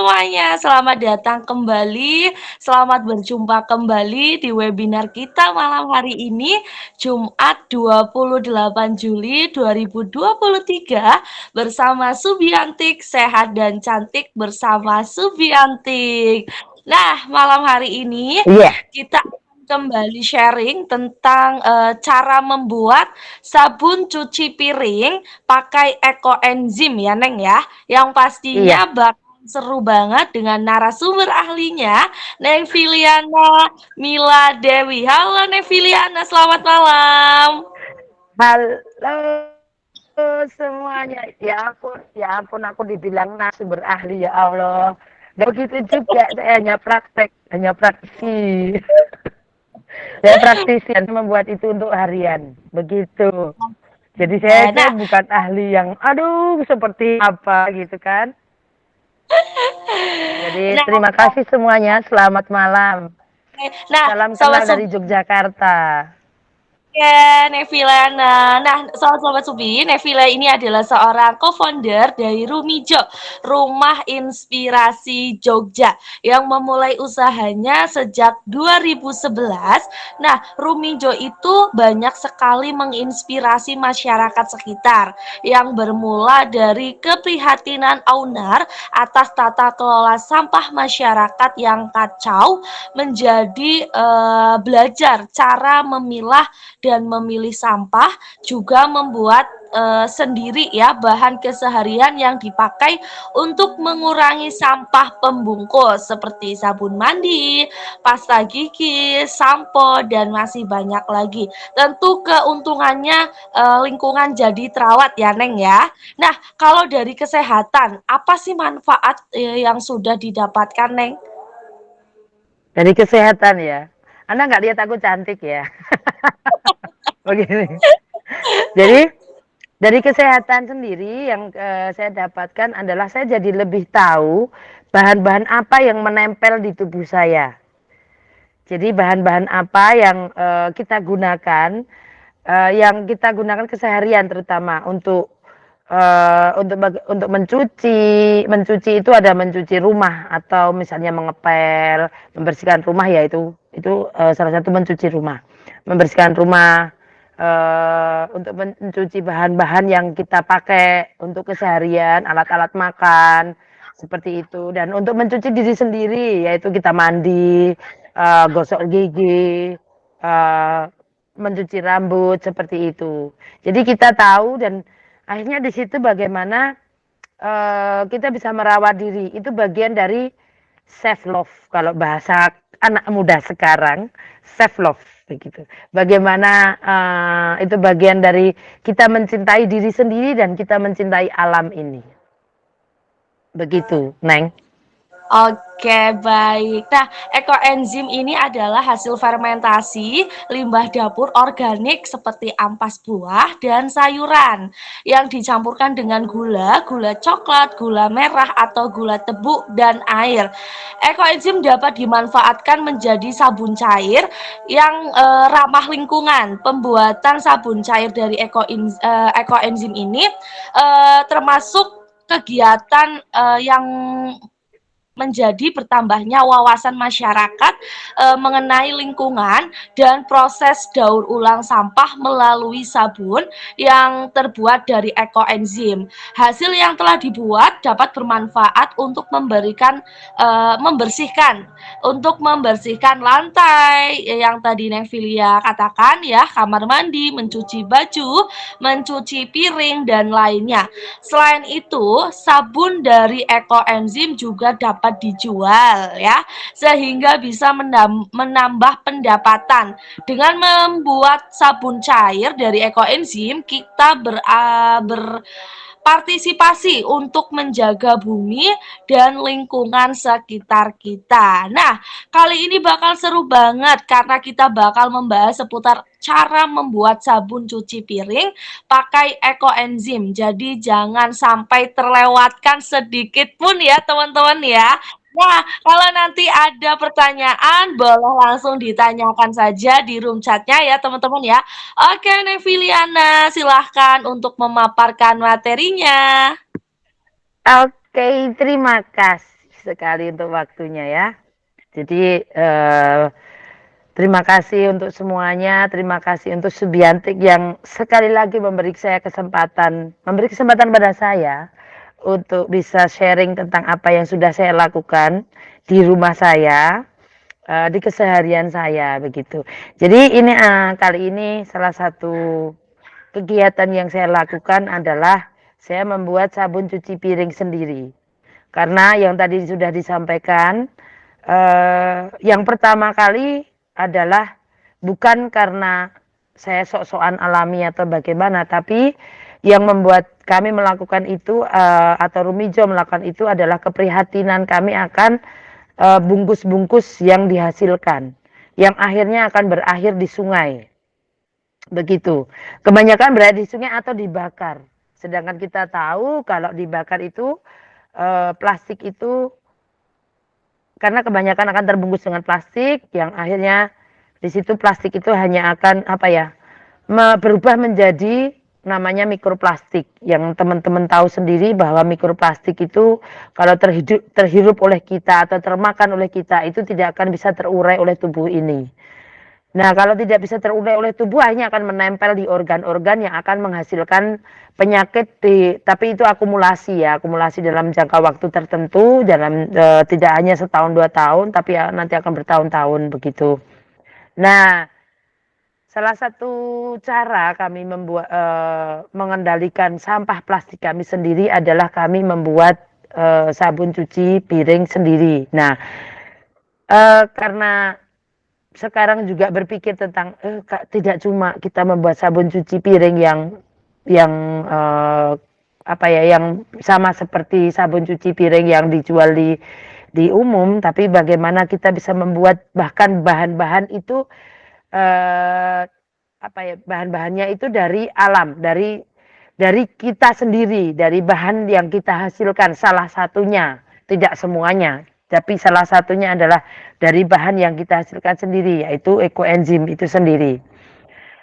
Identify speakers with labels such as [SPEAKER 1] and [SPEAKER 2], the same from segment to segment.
[SPEAKER 1] semuanya, selamat datang kembali, selamat berjumpa kembali di webinar kita malam hari ini, Jumat 28 Juli 2023, bersama Subiantik, Sehat dan Cantik bersama Subiantik. Nah, malam hari ini kita kembali sharing tentang cara membuat sabun cuci piring pakai ekoenzim ya Neng ya, yang pastinya bakal seru banget dengan narasumber ahlinya Neng Filiana Mila Dewi. Halo Neng Filiana, selamat malam.
[SPEAKER 2] Halo semuanya. Ya ampun aku dibilang narasumber ahli ya Allah. Gak begitu juga, saya hanya praktisi. Saya praktisi yang membuat itu untuk harian. Begitu. Jadi saya
[SPEAKER 1] Nah,
[SPEAKER 2] bukan ahli yang aduh seperti apa gitu kan. Jadi
[SPEAKER 1] nah,
[SPEAKER 2] terima kasih semuanya. Selamat malam.
[SPEAKER 1] nah,
[SPEAKER 2] Salam
[SPEAKER 1] sobat
[SPEAKER 2] kenal
[SPEAKER 1] Sub.
[SPEAKER 2] dari Yogyakarta.
[SPEAKER 1] Ya, Nevila. Nah, Sobat Subi, Nevila ini adalah seorang co-founder dari Rumijo, Rumah Inspirasi Jogja, yang memulai usahanya sejak 2011. Nah, Rumijo itu banyak sekali menginspirasi masyarakat sekitar, yang bermula dari keprihatinan owner atas tata kelola sampah masyarakat yang kacau, menjadi belajar cara memilah dan memilih sampah, juga membuat sendiri ya bahan keseharian yang dipakai untuk mengurangi sampah pembungkus seperti sabun mandi, pasta gigi, sampo dan masih banyak lagi. Tentu keuntungannya lingkungan jadi terawat ya Neng ya. Nah, kalau dari kesehatan, apa sih manfaat yang sudah didapatkan Neng?
[SPEAKER 2] Dari kesehatan ya. Anda nggak lihat aku cantik ya? Begini. Jadi dari kesehatan sendiri yang saya dapatkan adalah saya jadi lebih tahu bahan-bahan apa yang menempel di tubuh saya. Jadi bahan-bahan apa yang yang kita gunakan keseharian terutama untuk mencuci itu ada mencuci rumah atau misalnya mengepel, membersihkan rumah ya itu salah satu mencuci rumah, membersihkan rumah untuk mencuci bahan-bahan yang kita pakai untuk keseharian, alat-alat makan seperti itu, dan untuk mencuci diri sendiri yaitu kita mandi, gosok gigi, eh, mencuci rambut seperti itu. Jadi kita tahu dan akhirnya di situ bagaimana kita bisa merawat diri. Itu bagian dari self love kalau bahasa anak muda sekarang, self love begitu. Bagaimana itu bagian dari kita mencintai diri sendiri dan kita mencintai alam ini. Begitu, Neng.
[SPEAKER 1] Oke, baik. Nah, ekoenzim ini adalah hasil fermentasi limbah dapur organik seperti ampas buah dan sayuran yang dicampurkan dengan gula, gula coklat, gula merah atau gula tebu dan air. Ekoenzim dapat dimanfaatkan menjadi sabun cair yang ramah lingkungan. Pembuatan sabun cair dari ekoenzim ini termasuk kegiatan yang menjadi bertambahnya wawasan masyarakat mengenai lingkungan dan proses daur ulang sampah melalui sabun yang terbuat dari ekoenzim. Hasil yang telah dibuat dapat bermanfaat untuk membersihkan lantai yang tadi Nevilia katakan ya, kamar mandi, mencuci baju, mencuci piring dan lainnya. Selain itu, sabun dari ekoenzim juga dapat dijual ya, sehingga bisa menambah pendapatan. Dengan membuat sabun cair dari ekoenzim, kita berpartisipasi untuk menjaga bumi dan lingkungan sekitar kita. Nah, kali ini bakal seru banget karena kita bakal membahas seputar cara membuat sabun cuci piring pakai ekoenzim. Jadi jangan sampai terlewatkan sedikit pun ya teman-teman ya. Nah, kalau nanti ada pertanyaan, boleh langsung ditanyakan saja di room chatnya ya teman-teman ya. Oke, Neviliana, silahkan untuk memaparkan materinya.
[SPEAKER 2] Oke, terima kasih. sekali untuk waktunya ya. Jadi terima kasih untuk semuanya, terima kasih untuk Subiantik yang sekali lagi memberi kesempatan pada saya untuk bisa sharing tentang apa yang sudah saya lakukan di rumah saya, di keseharian saya begitu. Jadi ini kali ini salah satu kegiatan yang saya lakukan adalah saya membuat sabun cuci piring sendiri. Karena yang tadi sudah disampaikan, yang pertama kali adalah bukan karena saya sok-sokan alami atau bagaimana, tapi yang membuat kami melakukan itu atau Rumijo melakukan itu adalah keprihatinan kami akan bungkus-bungkus yang dihasilkan, yang akhirnya akan berakhir di sungai. Begitu. Kebanyakan berada di sungai atau dibakar. Sedangkan kita tahu kalau dibakar itu plastik itu karena kebanyakan akan terbungkus dengan plastik yang akhirnya di situ plastik itu hanya akan apa ya berubah menjadi namanya mikroplastik yang teman-teman tahu sendiri bahwa mikroplastik itu kalau terhirup oleh kita atau termakan oleh kita itu tidak akan bisa terurai oleh tubuh ini. Nah, kalau tidak bisa terurai oleh tubuh, akhirnya akan menempel di organ-organ yang akan menghasilkan penyakit tapi itu akumulasi ya, akumulasi dalam jangka waktu tertentu, dalam tidak hanya setahun 2 tahun, tapi ya, nanti akan bertahun-tahun begitu. Nah, salah satu cara kami membuat mengendalikan sampah plastik kami sendiri adalah kami membuat sabun cuci piring sendiri. Nah, karena sekarang juga berpikir tentang tidak cuma kita membuat sabun cuci piring yang apa ya yang sama seperti sabun cuci piring yang dijual di umum, tapi bagaimana kita bisa membuat bahkan bahan-bahan itu apa ya bahan-bahannya itu dari alam, dari kita sendiri, dari bahan yang kita hasilkan, salah satunya, tidak semuanya, tapi salah satunya adalah dari bahan yang kita hasilkan sendiri, yaitu ekoenzim itu sendiri.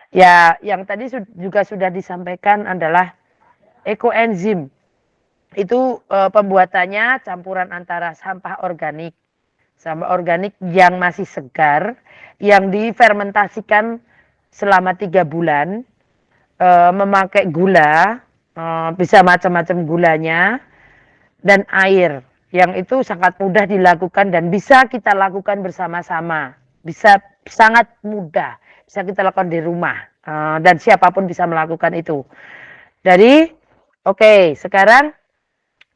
[SPEAKER 2] Ya, yang tadi juga sudah disampaikan adalah ekoenzim. Itu pembuatannya campuran antara sampah organik yang masih segar, yang difermentasikan selama 3 bulan, memakai gula, bisa macam-macam gulanya, dan air, yang itu sangat mudah dilakukan dan bisa kita lakukan bersama-sama, bisa sangat mudah, bisa kita lakukan di rumah, dan siapapun bisa melakukan itu. Sekarang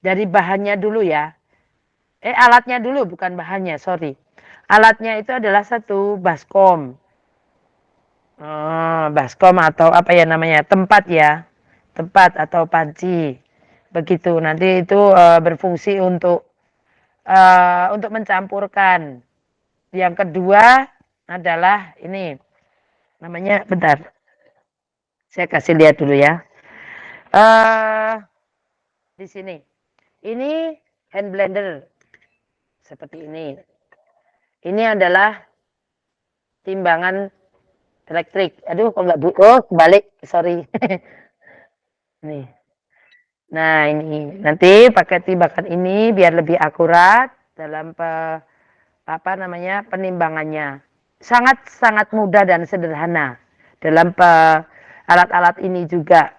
[SPEAKER 2] dari bahannya dulu ya, alatnya dulu bukan bahannya, sorry. Alatnya itu adalah satu baskom. Baskom atau apa ya namanya, tempat atau panci. Begitu. Nanti itu berfungsi untuk mencampurkan. Yang kedua adalah ini namanya, bentar. Saya kasih lihat dulu ya. Di sini. Ini hand blender. Seperti ini. Ini adalah timbangan elektrik. Aduh, kok nggak kebalik. Sorry. Nih. Nah, ini nanti pakai timbangan ini biar lebih akurat dalam penimbangannya. Sangat mudah dan sederhana dalam alat-alat ini juga.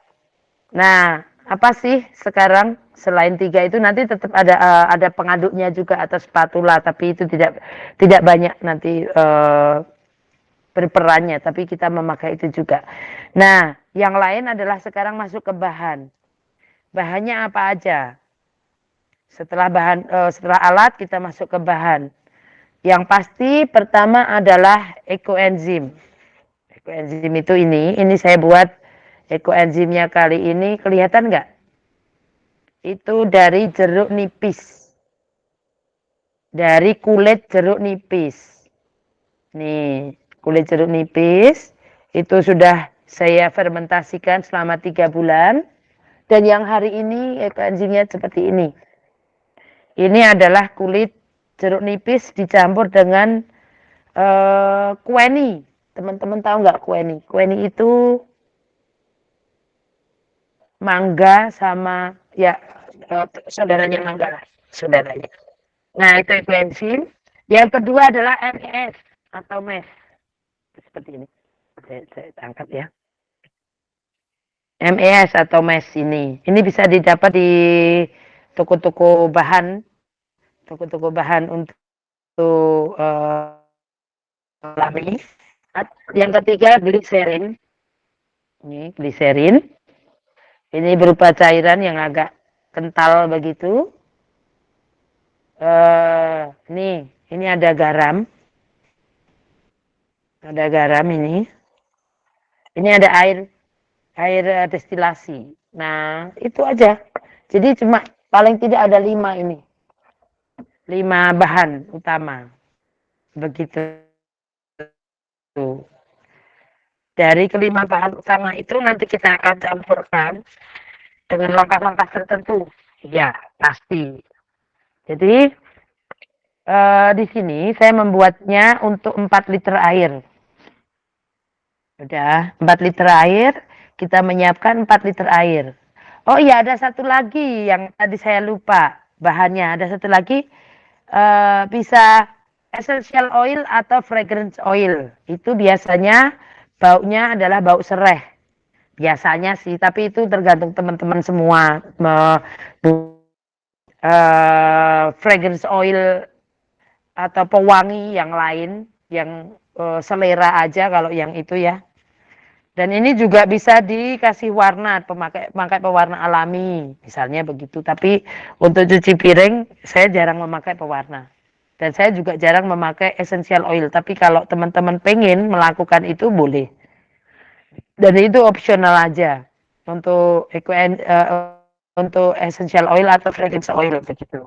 [SPEAKER 2] Nah, apa sih sekarang selain 3 itu nanti tetap ada pengaduknya juga atau spatula, tapi itu tidak banyak nanti berperannya, tapi kita memakai itu juga. Nah, yang lain adalah sekarang masuk ke bahan. Bahannya apa aja? Setelah alat kita masuk ke bahan. Yang pasti pertama adalah ekoenzim. Ekoenzim itu ini saya buat ekoenzimnya kali ini, kelihatan nggak? Itu dari jeruk nipis. Dari kulit jeruk nipis. Nih, kulit jeruk nipis itu sudah saya fermentasikan selama 3 bulan. Dan yang hari ini ekoenzimnya seperti ini. Ini adalah kulit jeruk nipis dicampur dengan kueni. Teman-teman tahu nggak kueni? Kueni itu mangga sama ya saudaranya mangga lah, saudaranya. Nah, itu ekoenzim. Yang kedua adalah MES atau MES. Seperti ini. Saya angkat ya. MES atau MES ini. Ini bisa didapat di toko-toko bahan, untuk alami. Yang ketiga gliserin. Ini gliserin. Ini berupa cairan yang agak kental begitu. Ini ada garam. Ada garam ini. Ini ada air destilasi. Nah, itu aja. Jadi cuma paling tidak ada 5 ini. 5 bahan utama. Begitu. Dari kelima bahan utama itu nanti kita akan campurkan dengan langkah-langkah tertentu. Ya, pasti. Jadi di sini saya membuatnya untuk 4 liter air. Udah, 4 liter air, kita menyiapkan 4 liter air. Oh iya, ada satu lagi yang tadi saya lupa bahannya. Ada satu lagi bisa essential oil atau fragrance oil. Itu biasanya baunya adalah bau sereh. Biasanya sih, tapi itu tergantung teman-teman semua. Fragrance oil atau pewangi yang lain, yang selera aja kalau yang itu ya. Dan ini juga bisa dikasih warna, pakai pewarna alami, misalnya begitu. Tapi untuk cuci piring, saya jarang memakai pewarna. Dan saya juga jarang memakai essential oil. Tapi kalau teman-teman pengen melakukan itu boleh. Dan itu opsional aja untuk untuk essential oil atau fragrance oil begitu.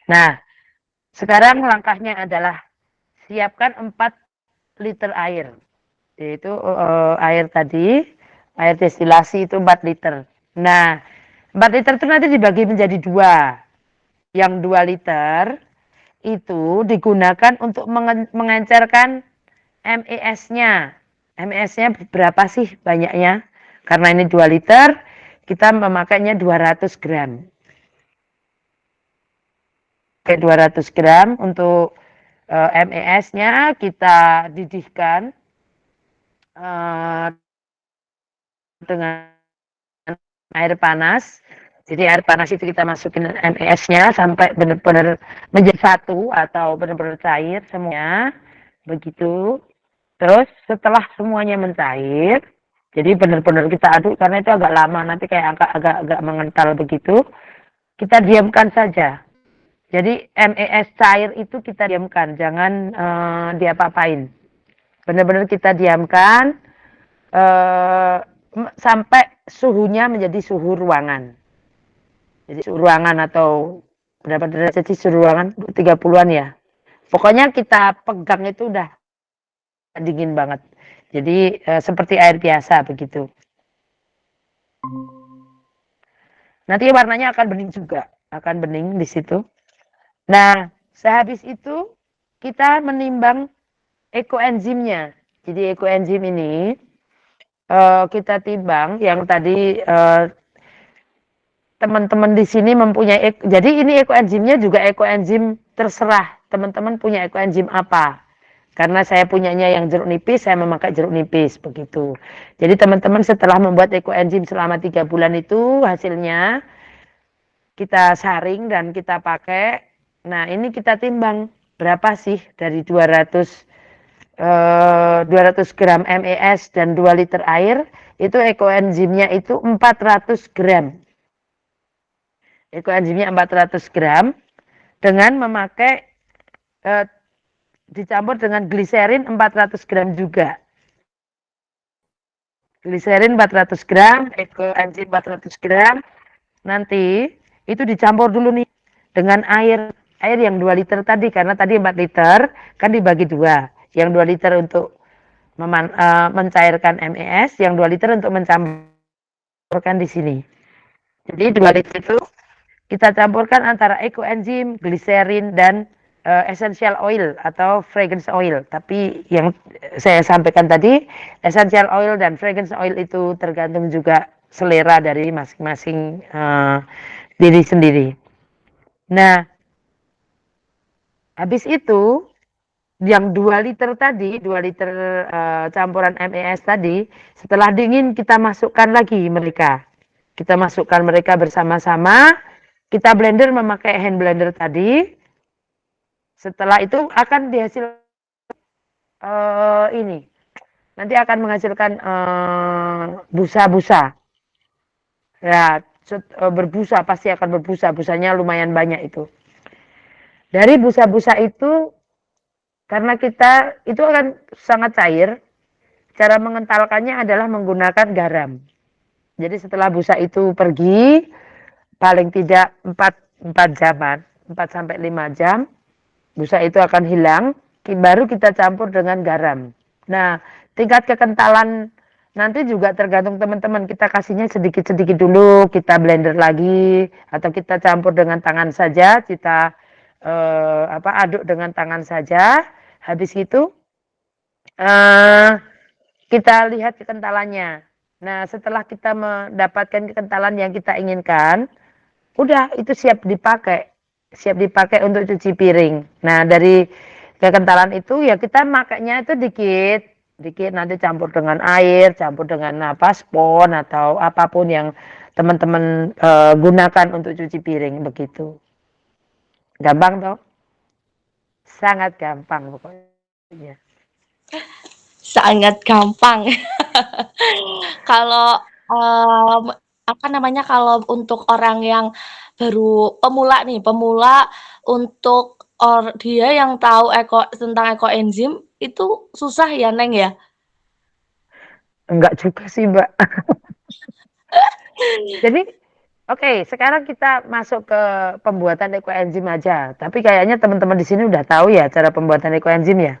[SPEAKER 2] Nah, sekarang langkahnya adalah siapkan 4 liter air. Yaitu air tadi, air destilasi itu 4 liter. Nah, 4 liter itu nanti dibagi menjadi 2. Yang 2 liter itu digunakan untuk mengencerkan MES-nya. MES-nya berapa sih banyaknya? Karena ini 2 liter, kita memakainya 200 gram. Oke, 200 gram untuk MES-nya kita didihkan dengan air panas. Jadi air panas itu kita masukin MES-nya sampai benar-benar menjadi satu atau benar-benar cair semuanya. Begitu. Terus setelah semuanya mencair, jadi benar-benar kita aduk karena itu agak lama, nanti kayak agak mengental begitu. Kita diamkan saja. Jadi MES cair itu kita diamkan, jangan diapa-apain. Benar-benar kita diamkan sampai suhunya menjadi suhu ruangan. Jadi suhu ruangan atau berapa derajat sih suhu ruangan? 30-an ya. Pokoknya kita pegang itu udah dingin banget. Jadi seperti air biasa begitu. Nanti warnanya akan bening juga, akan bening di situ. Nah, sehabis itu kita menimbang ekoenzimnya. Jadi ekoenzim ini kita timbang yang tadi teman-teman di sini mempunyai, jadi ini ekoenzimnya juga ekoenzim terserah teman-teman punya ekoenzim apa. Karena saya punyanya yang jeruk nipis, saya memakai jeruk nipis begitu. Jadi teman-teman setelah membuat ekoenzim selama 3 bulan itu hasilnya kita saring dan kita pakai. Nah, ini kita timbang berapa sih dari 200 gram MES dan 2 liter air, itu ekoenzimnya itu 400 gram. Ekoenzimnya 400 gram dengan memakai dicampur dengan gliserin 400 gram juga. Gliserin 400 gram, ekoenzim 400 gram. Nanti itu dicampur dulu nih dengan air yang 2 liter tadi, karena tadi 4 liter kan dibagi 2. Yang 2 liter untuk mencairkan MES, yang 2 liter untuk mencampurkan di sini. Jadi 2 liter itu kita campurkan antara ekoenzim, gliserin dan essential oil atau fragrance oil. Tapi yang saya sampaikan tadi, essential oil dan fragrance oil itu tergantung juga selera dari masing-masing diri sendiri. Nah, Habis itu yang 2 liter tadi, 2 liter campuran MES tadi, setelah dingin kita masukkan lagi mereka. Kita masukkan mereka bersama-sama, kita blender memakai hand blender tadi. Setelah itu akan dihasilkan ini, nanti akan menghasilkan busa-busa. Ya, berbusa, pasti akan berbusa, busanya lumayan banyak itu. Dari busa-busa itu, karena kita itu akan sangat cair, cara mengentalkannya adalah menggunakan garam. Jadi setelah busa itu pergi, paling tidak 4 jaman, 4 sampai 5 jam, busa itu akan hilang, baru kita campur dengan garam. Nah, tingkat kekentalan nanti juga tergantung teman-teman, kita kasihnya sedikit-sedikit dulu, kita blender lagi, atau kita campur dengan tangan saja, kita aduk dengan tangan saja. Habis itu kita lihat kekentalannya. Nah, setelah kita mendapatkan kekentalan yang kita inginkan, udah itu siap dipakai. Siap dipakai untuk cuci piring. Nah, dari kekentalan itu ya kita makainya itu dikit. Dikit nanti campur dengan air, campur dengan spon atau apapun yang teman-teman gunakan untuk cuci piring begitu. Gampang toh? Sangat gampang pokoknya.
[SPEAKER 1] Sangat gampang. Kalau apa namanya, kalau untuk orang yang baru pemula nih, pemula untuk dia yang tahu tentang ekoenzim itu susah ya, Neng ya?
[SPEAKER 2] Enggak juga sih, Mbak. Jadi, oke, sekarang kita masuk ke pembuatan ekoenzim aja. Tapi kayaknya teman-teman di sini udah tahu ya cara pembuatan ekoenzim ya.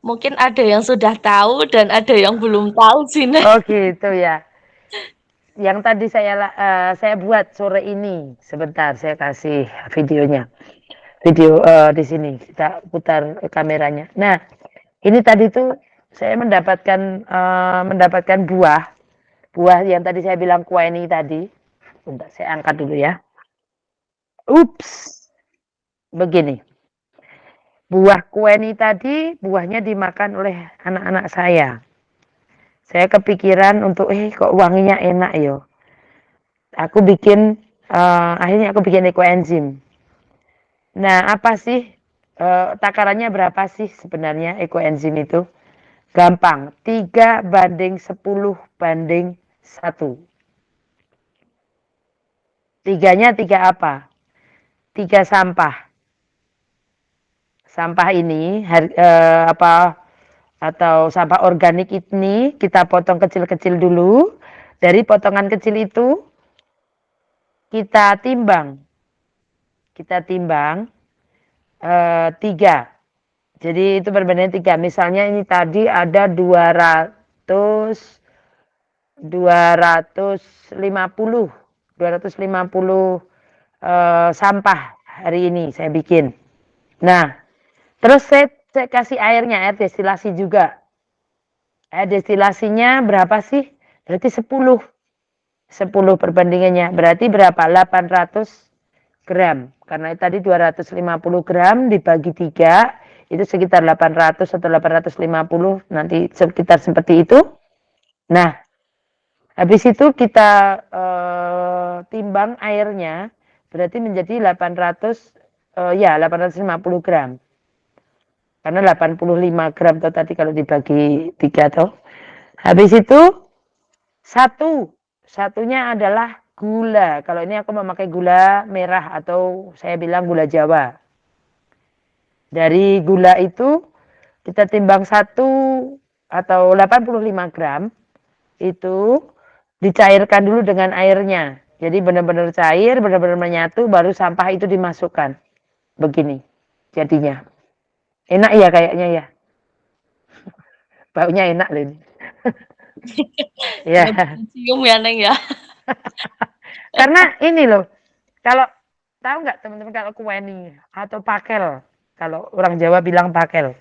[SPEAKER 1] Mungkin ada yang sudah tahu dan ada yang belum tahu sih, Neng.
[SPEAKER 2] Oh gitu ya. Yang tadi saya buat sore ini, sebentar saya kasih videonya. Video di sini kita putar kameranya. Nah, ini tadi tuh saya mendapatkan buah yang tadi saya bilang kueni tadi. Bentar, saya angkat dulu ya. Ups, begini. Buah kueni tadi, buahnya dimakan oleh anak-anak saya. Saya kepikiran untuk, kok wanginya enak yo. Akhirnya aku bikin ekoenzim. Nah, apa sih takarannya berapa sih sebenarnya ekoenzim itu? Gampang, 3:10:1. Tiganya 3 apa? 3 sampah. Sampah ini atau sampah organik ini kita potong kecil-kecil dulu. Dari potongan kecil itu kita timbang. Kita timbang 3. Jadi itu perbandingan 3. Misalnya ini tadi ada 250 sampah hari ini saya bikin. Nah, terus saya kasih airnya, air destilasi juga. Air destilasinya berapa sih? Berarti 10. 10 perbandingannya. Berarti berapa? 800 gram. Karena tadi 250 gram dibagi 3, itu sekitar 800 atau 850, nanti sekitar seperti itu. Nah, habis itu kita timbang airnya, berarti menjadi 850 gram. Karena 85 gram tuh tadi kalau dibagi 3 tuh. Habis itu satunya adalah gula. Kalau ini aku memakai gula merah atau saya bilang gula Jawa. Dari gula itu kita timbang 1 atau 85 gram, itu dicairkan dulu dengan airnya. Jadi benar-benar cair, benar-benar menyatu, baru sampah itu dimasukkan. Begini jadinya. Enak ya kayaknya ya. Baunya enak loh ini. Ya.
[SPEAKER 1] Cium ya, Neng ya.
[SPEAKER 2] Karena ini loh, kalau tahu nggak teman-teman kalau kueni atau pakel, kalau orang Jawa bilang pakel,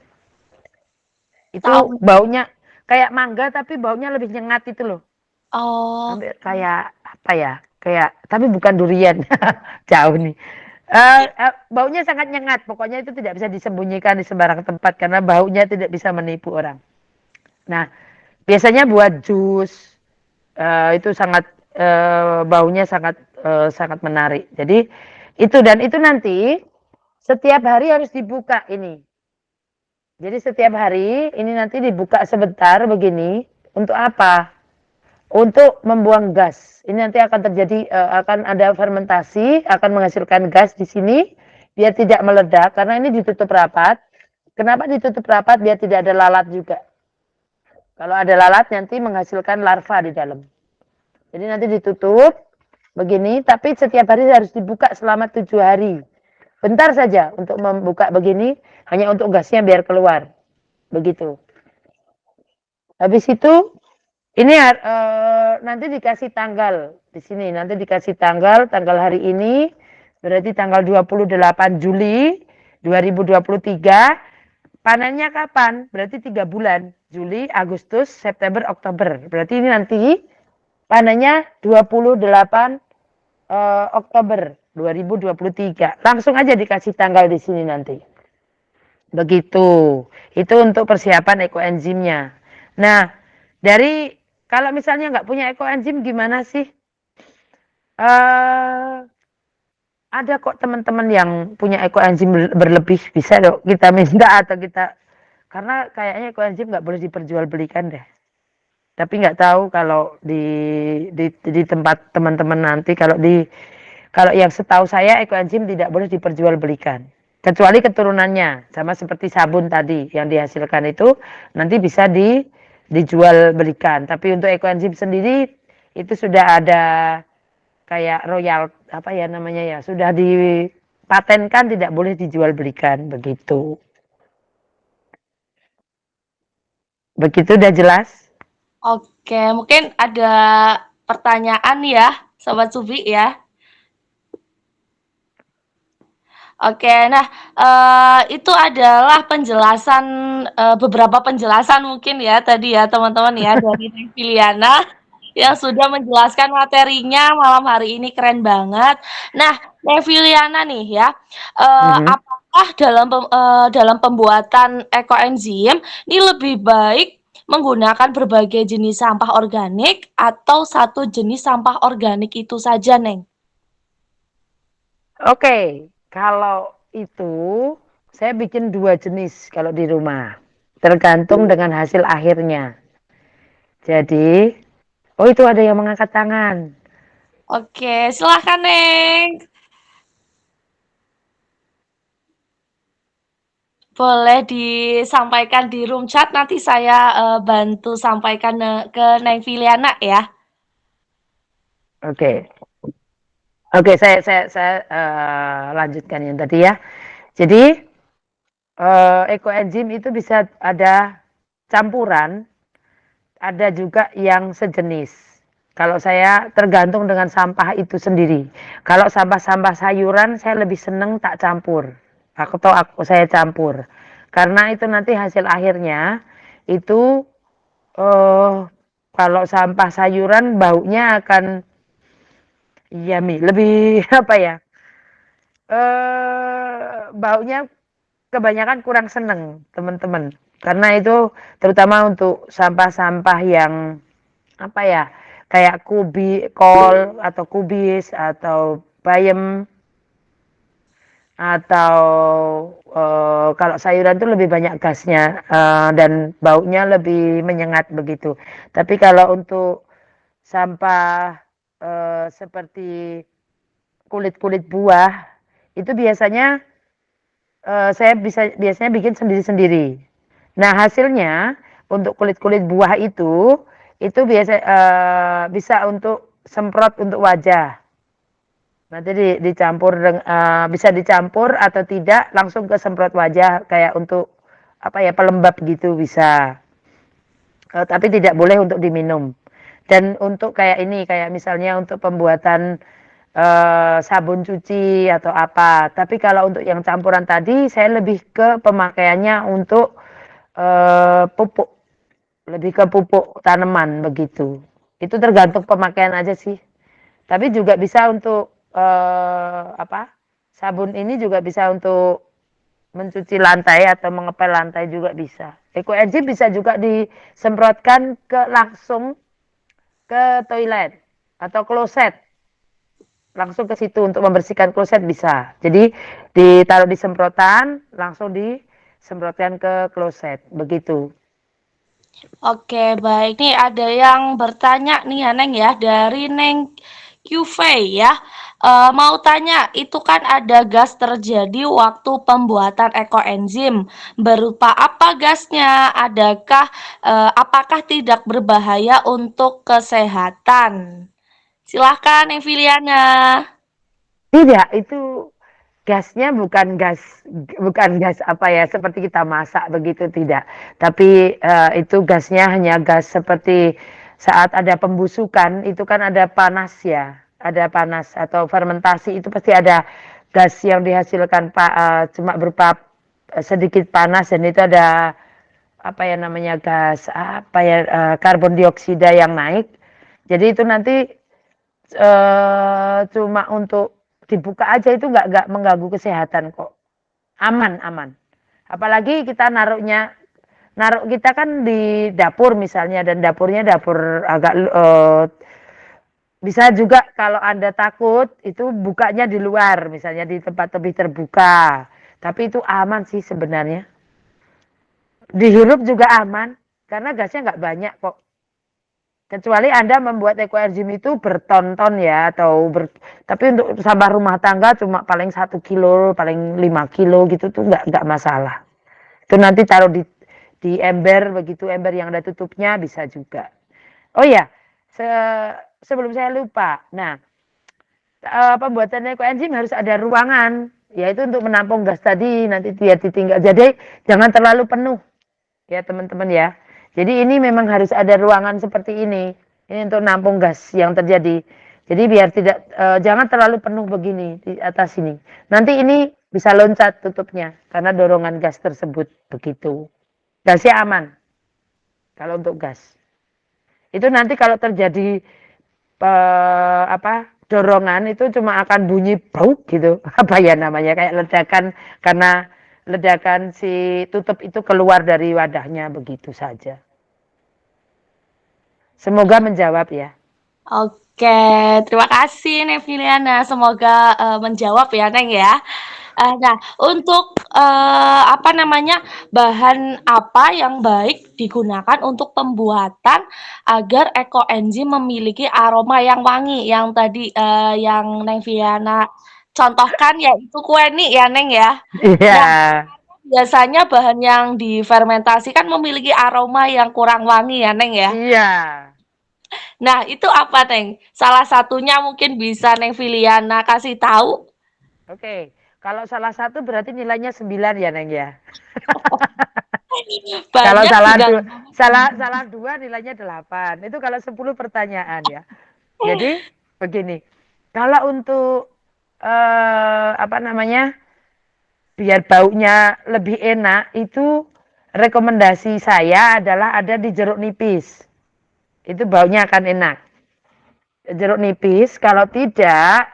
[SPEAKER 2] itu
[SPEAKER 1] Tahu.
[SPEAKER 2] baunya kayak mangga tapi baunya lebih nyengat itu loh.
[SPEAKER 1] Oh,
[SPEAKER 2] Hampir kayak apa ya? Kayak tapi bukan durian. Jauh nih. Baunya sangat nyengat, pokoknya itu tidak bisa disembunyikan di sembarang tempat karena baunya tidak bisa menipu orang. Nah, biasanya buat jus, itu sangat, baunya sangat, sangat menarik. Jadi itu dan itu nanti setiap hari harus dibuka ini. Jadi setiap hari ini nanti dibuka sebentar begini, untuk apa? Untuk membuang gas. Ini nanti akan terjadi, akan ada fermentasi, akan menghasilkan gas di sini, biar tidak meledak karena ini ditutup rapat. Kenapa ditutup rapat? Biar tidak ada lalat juga. Kalau ada lalat nanti menghasilkan larva di dalam. Jadi nanti ditutup begini, tapi setiap hari harus dibuka selama 7 hari. Bentar saja untuk membuka begini, hanya untuk gasnya biar keluar. Begitu. Habis itu ini nanti dikasih tanggal di sini. Nanti dikasih tanggal hari ini berarti tanggal 28 Juli 2023. Panennya kapan? Berarti 3 bulan. Juli, Agustus, September, Oktober. Berarti ini nanti panennya 28 Oktober 2023. Langsung aja dikasih tanggal di sini nanti. Begitu. Itu untuk persiapan ekoenzimnya. Nah, dari kalau misalnya nggak punya ekoenzim gimana sih? Ada kok teman-teman yang punya ekoenzim berlebih, bisa dong kita minta atau kita, karena kayaknya ekoenzim nggak boleh diperjualbelikan deh. Tapi nggak tahu kalau di tempat teman-teman nanti, kalau yang setahu saya ekoenzim tidak boleh diperjualbelikan. Kecuali keturunannya, sama seperti sabun tadi yang dihasilkan itu nanti bisa dijual belikan. Tapi untuk ekoenzim sendiri itu sudah ada kayak royal apa ya namanya ya, sudah dipatenkan tidak boleh dijual belikan begitu. Begitu udah jelas?
[SPEAKER 1] Oke, mungkin ada pertanyaan ya, Sobat Subi ya. Oke, nah itu adalah penjelasan beberapa penjelasan mungkin ya tadi ya teman-teman ya dari Neviliana yang sudah menjelaskan materinya malam hari ini keren banget. Nah, Neviliana nih ya, apakah dalam pembuatan ekoenzim ini lebih baik menggunakan berbagai jenis sampah organik atau satu jenis sampah organik itu saja, Neng?
[SPEAKER 2] Oke, kalau itu saya bikin 2 jenis kalau di rumah. Tergantung dengan hasil akhirnya. Jadi, oh itu ada yang mengangkat tangan.
[SPEAKER 1] Oke, silahkan Neng. Boleh disampaikan di room chat, nanti saya bantu sampaikan ke Neng Filiana ya.
[SPEAKER 2] Oke. Oke, saya lanjutkan yang tadi ya. Jadi, ekoenzim itu bisa ada campuran, ada juga yang sejenis. Kalau saya tergantung dengan sampah itu sendiri. Kalau sampah-sampah sayuran saya lebih seneng tak campur. Saya campur. Karena itu nanti hasil akhirnya itu kalau sampah sayuran baunya akan lebih apa ya? Baunya kebanyakan kurang seneng teman-teman. Karena itu terutama untuk sampah-sampah yang apa ya, kayak kol atau kubis atau bayam atau kalau sayuran itu lebih banyak gasnya, dan baunya lebih menyengat begitu. Tapi kalau untuk sampah seperti kulit-kulit buah itu biasanya saya biasanya bikin sendiri-sendiri. Nah, hasilnya untuk kulit-kulit buah itu bisa untuk semprot untuk wajah. Nanti dicampur bisa dicampur atau tidak langsung ke semprot wajah kayak untuk apa ya, pelembab gitu bisa. Tapi tidak boleh untuk diminum. Dan untuk kayak ini, kayak misalnya untuk pembuatan sabun cuci atau apa. Tapi kalau untuk yang campuran tadi saya lebih ke pemakaiannya untuk pupuk, lebih ke pupuk tanaman begitu. Itu tergantung pemakaian aja sih. Tapi juga bisa untuk apa? Sabun ini juga bisa untuk mencuci lantai atau mengepel lantai juga bisa. Ekoenzim bisa juga disemprotkan langsung ke toilet atau kloset. Langsung ke situ untuk membersihkan kloset bisa. Jadi ditaruh di semprotan, langsung disemprotkan ke kloset. Begitu.
[SPEAKER 1] Oke, baik. Nih ada yang bertanya nih ya, Neng ya, dari Neng QV ya. Mau tanya, itu kan ada gas terjadi waktu pembuatan ekoenzim. Berupa apa gasnya? Apakah tidak berbahaya untuk kesehatan? Silahkan, Neng Filiana.
[SPEAKER 2] Tidak, itu gasnya bukan gas apa ya seperti kita masak begitu tidak. Tapi itu gasnya hanya gas seperti saat ada pembusukan itu kan ada panas ya, ada panas atau fermentasi itu pasti ada gas yang dihasilkan Pak cuma berupa sedikit panas dan itu ada apa ya namanya gas apa ya karbon dioksida yang naik. Jadi itu nanti cuma untuk dibuka aja itu nggak mengganggu kesehatan kok. Aman, aman. Apalagi kita naruh kita kan di dapur misalnya dan dapurnya dapur agak bisa juga kalau Anda takut itu bukanya di luar misalnya di tempat lebih terbuka. Tapi itu aman sih sebenarnya. Dihirup juga aman karena gasnya nggak banyak kok. Kecuali Anda membuat ekoenzim itu berton-ton ya tapi untuk sampah rumah tangga cuma paling 1 kilo, paling 5 kilo gitu tuh nggak masalah. Itu nanti taruh di ember begitu ember yang ada tutupnya bisa juga. Oh ya, sebelum saya lupa. Nah, pembuatan ekoenzim harus ada ruangan yaitu untuk menampung gas tadi nanti dia ditinggal. Jadi jangan terlalu penuh ya teman-teman ya. Jadi ini memang harus ada ruangan seperti ini. Ini untuk nampung gas yang terjadi. Jadi biar tidak jangan terlalu penuh begini di atas ini. Nanti ini bisa loncat tutupnya karena dorongan gas tersebut begitu. Gasnya aman kalau untuk gas. Itu nanti kalau terjadi dorongan itu cuma akan bunyi bau gitu. Apa ya namanya kayak ledakan karena ledakan si tutup itu keluar dari wadahnya begitu saja. Semoga menjawab ya.
[SPEAKER 1] Oke, terima kasih Neng Filiana. Semoga menjawab ya Neng ya. Nah, untuk apa namanya bahan apa yang baik digunakan untuk pembuatan agar ekoenzim memiliki aroma yang wangi yang tadi yang Neng Filiana contohkan yaitu kue nih ya Neng ya.
[SPEAKER 2] Iya.
[SPEAKER 1] Nah, biasanya bahan yang difermentasi kan memiliki aroma yang kurang wangi ya Neng ya.
[SPEAKER 2] Iya.
[SPEAKER 1] Nah, itu apa, Neng? Salah satunya mungkin bisa Neng Filiana kasih tahu?
[SPEAKER 2] Oke. Kalau salah satu berarti nilainya 9 ya, Neng ya. Kalau
[SPEAKER 1] Banyak
[SPEAKER 2] salah
[SPEAKER 1] juga.
[SPEAKER 2] dua, salah dua nilainya 8. Itu kalau 10 pertanyaan ya. Jadi begini. Kalau untuk apa namanya? Biar baunya lebih enak itu rekomendasi saya adalah ada di jeruk nipis. Itu baunya akan enak. Jeruk nipis, kalau tidak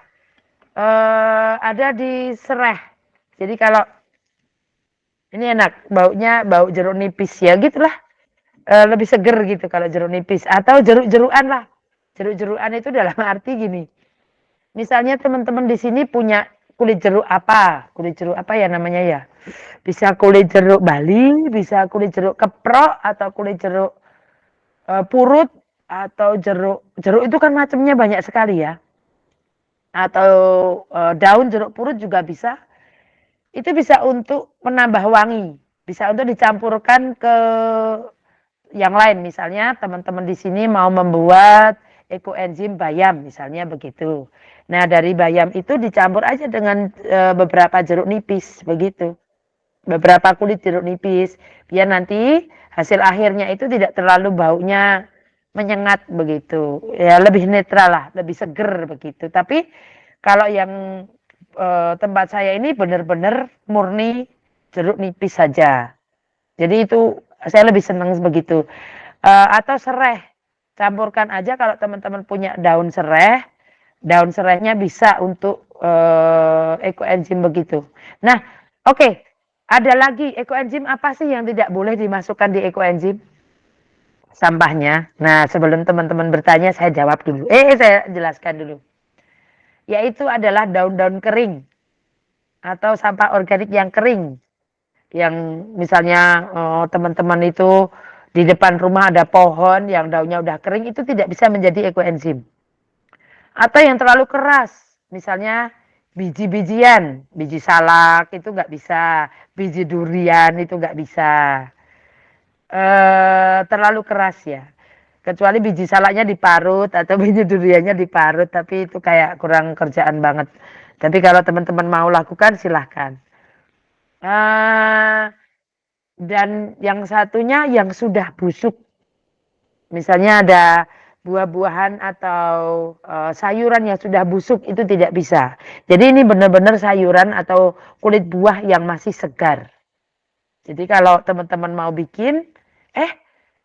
[SPEAKER 2] ada di serai. Jadi kalau ini enak, bau jeruk nipis ya gitulah. Lebih seger gitu kalau jeruk nipis atau jeruk-jerukan lah. Jeruk-jerukan itu dalam arti gini. Misalnya teman-teman di sini punya kulit jeruk apa? Kulit jeruk apa ya namanya ya? Bisa kulit jeruk Bali, bisa kulit jeruk keprok atau kulit jeruk purut atau jeruk itu kan macamnya banyak sekali ya. Atau daun jeruk purut juga bisa. Itu bisa untuk menambah wangi, bisa untuk dicampurkan ke yang lain. Misalnya teman-teman di sini mau membuat ekoenzim bayam misalnya begitu. Nah, dari bayam itu dicampur aja dengan beberapa jeruk nipis begitu. Beberapa kulit jeruk nipis biar nanti hasil akhirnya itu tidak terlalu baunya menyengat begitu. Ya lebih netral lah, lebih seger begitu. Tapi kalau yang tempat saya ini benar-benar murni jeruk nipis saja. Jadi itu saya lebih senang begitu. Atau serai, campurkan aja kalau teman-teman punya daun serai. Daun serainya bisa untuk ekoenzim begitu. Nah, oke, ada lagi ekoenzim apa sih yang tidak boleh dimasukkan di ekoenzim? Sampahnya. Nah, sebelum teman-teman bertanya, saya jawab dulu. Saya jelaskan dulu. Yaitu adalah daun-daun kering atau sampah organik yang kering. Yang misalnya teman-teman itu di depan rumah ada pohon yang daunnya udah kering, itu tidak bisa menjadi ekoenzim. Atau yang terlalu keras, misalnya biji-bijian, biji salak itu nggak bisa, biji durian itu nggak bisa. Terlalu keras ya. Kecuali biji salaknya diparut atau biji duriannya diparut, tapi itu kayak kurang kerjaan banget. Tapi kalau teman-teman mau lakukan silahkan. Dan yang satunya yang sudah busuk. Misalnya ada buah-buahan atau sayuran yang sudah busuk itu tidak bisa. Jadi ini benar-benar sayuran atau kulit buah yang masih segar. Jadi kalau teman-teman mau bikin,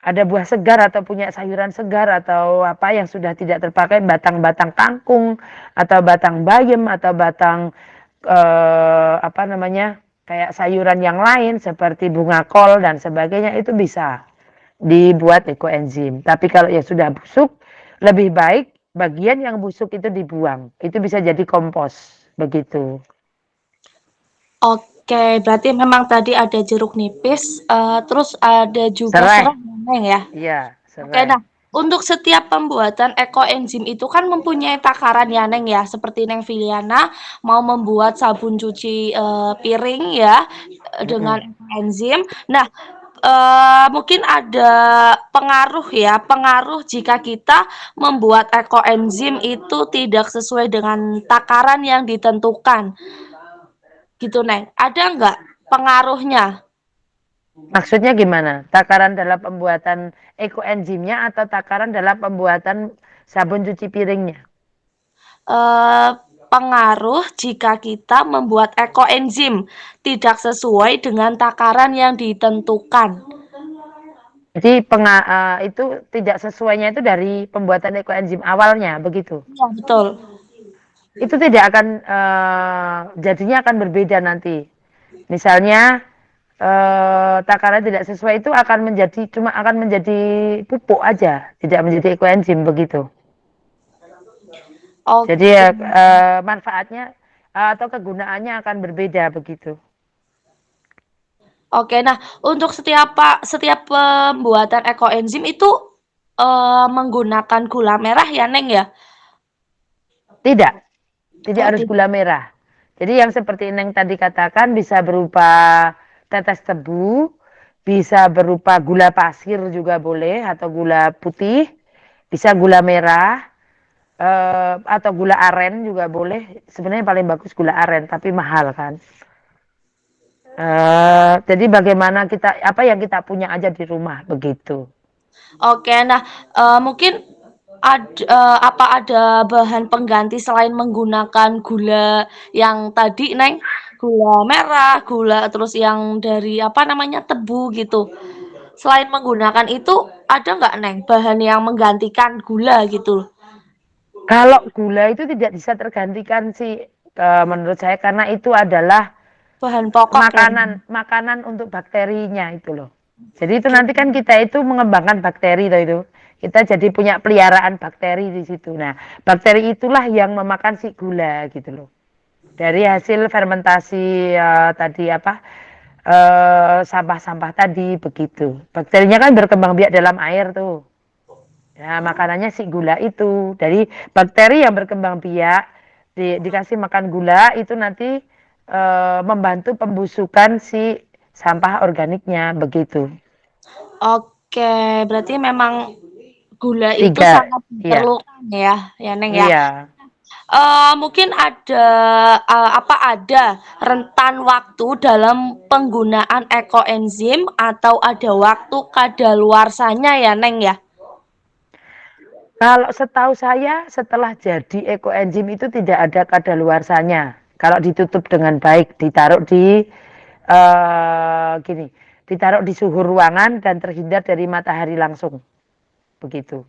[SPEAKER 2] ada buah segar atau punya sayuran segar atau apa yang sudah tidak terpakai, batang-batang kangkung atau batang bayam atau batang apa namanya, kayak sayuran yang lain seperti bunga kol dan sebagainya, itu bisa dibuat ekoenzim. Tapi kalau yang sudah busuk, lebih baik bagian yang busuk itu dibuang. Itu bisa jadi kompos, begitu.
[SPEAKER 1] Oke, berarti memang tadi ada jeruk nipis, terus ada juga
[SPEAKER 2] Serai,
[SPEAKER 1] serai Neng ya?
[SPEAKER 2] iya,
[SPEAKER 1] Oke,
[SPEAKER 2] serai.
[SPEAKER 1] nah untuk setiap pembuatan ekoenzim itu kan mempunyai takaran ya Neng ya, seperti Neng Filiana mau membuat sabun cuci piring ya dengan
[SPEAKER 2] Mm-mm.
[SPEAKER 1] ekoenzim. Nah, mungkin ada pengaruh jika kita membuat ekoenzim itu tidak sesuai dengan takaran yang ditentukan, gitu Neng. Ada nggak pengaruhnya?
[SPEAKER 2] Maksudnya gimana? Takaran dalam pembuatan ekoenzimnya atau takaran dalam pembuatan sabun cuci piringnya?
[SPEAKER 1] eh, Pengaruh jika kita membuat ekoenzim tidak sesuai dengan takaran yang ditentukan.
[SPEAKER 2] Jadi itu tidak sesuainya itu dari pembuatan ekoenzim awalnya, begitu.
[SPEAKER 1] Iya, betul.
[SPEAKER 2] Itu tidak akan jadinya akan berbeda nanti. Misalnya takaran tidak sesuai itu akan menjadi pupuk aja, tidak menjadi ekoenzim begitu. Jadi
[SPEAKER 1] Oke.
[SPEAKER 2] manfaatnya atau kegunaannya akan berbeda begitu.
[SPEAKER 1] Oke, nah untuk setiap pembuatan ekoenzim itu menggunakan gula merah ya, Neng ya?
[SPEAKER 2] Tidak, tidak
[SPEAKER 1] Oh,
[SPEAKER 2] harus gula merah. Jadi yang seperti Neng tadi katakan bisa berupa tetes tebu, bisa berupa gula pasir juga boleh atau gula putih, bisa gula merah atau gula aren juga boleh. Sebenarnya paling bagus gula aren, tapi mahal kan. Jadi bagaimana apa yang kita punya aja di rumah begitu.
[SPEAKER 1] oke, nah mungkin apa ada bahan pengganti selain menggunakan gula yang tadi, Neng? Gula merah, gula terus yang dari apa namanya tebu gitu. Selain menggunakan itu ada nggak, Neng, bahan yang menggantikan gula gitu?
[SPEAKER 2] Kalau gula itu tidak bisa tergantikan sih menurut saya karena itu adalah
[SPEAKER 1] Bahan pokok ya, Neng?
[SPEAKER 2] makanan untuk bakterinya itu loh. Jadi itu
[SPEAKER 1] Oke.
[SPEAKER 2] nanti kan kita itu mengembangkan bakteri loh itu. Kita jadi punya peliharaan bakteri di situ. Nah, bakteri itulah yang memakan si gula gitu loh. Dari hasil fermentasi tadi apa sampah-sampah tadi begitu. Bakterinya kan berkembang biak dalam air tuh. Nah, makanannya si gula itu. Dari bakteri yang berkembang biak dikasih makan gula itu nanti membantu pembusukan si sampah organiknya begitu.
[SPEAKER 1] Oke, berarti memang gula itu
[SPEAKER 2] Tiga,
[SPEAKER 1] sangat
[SPEAKER 2] iya,
[SPEAKER 1] diperlukan ya, ya Neng ya.
[SPEAKER 2] iya.
[SPEAKER 1] Mungkin ada rentan waktu dalam penggunaan ekoenzim atau ada waktu kadaluarsanya ya Neng ya?
[SPEAKER 2] Kalau setahu saya setelah jadi ekoenzim itu tidak ada kadaluarsanya. Kalau ditutup dengan baik, ditaruh di gini, ditaruh di suhu ruangan dan terhindar dari matahari langsung, begitu.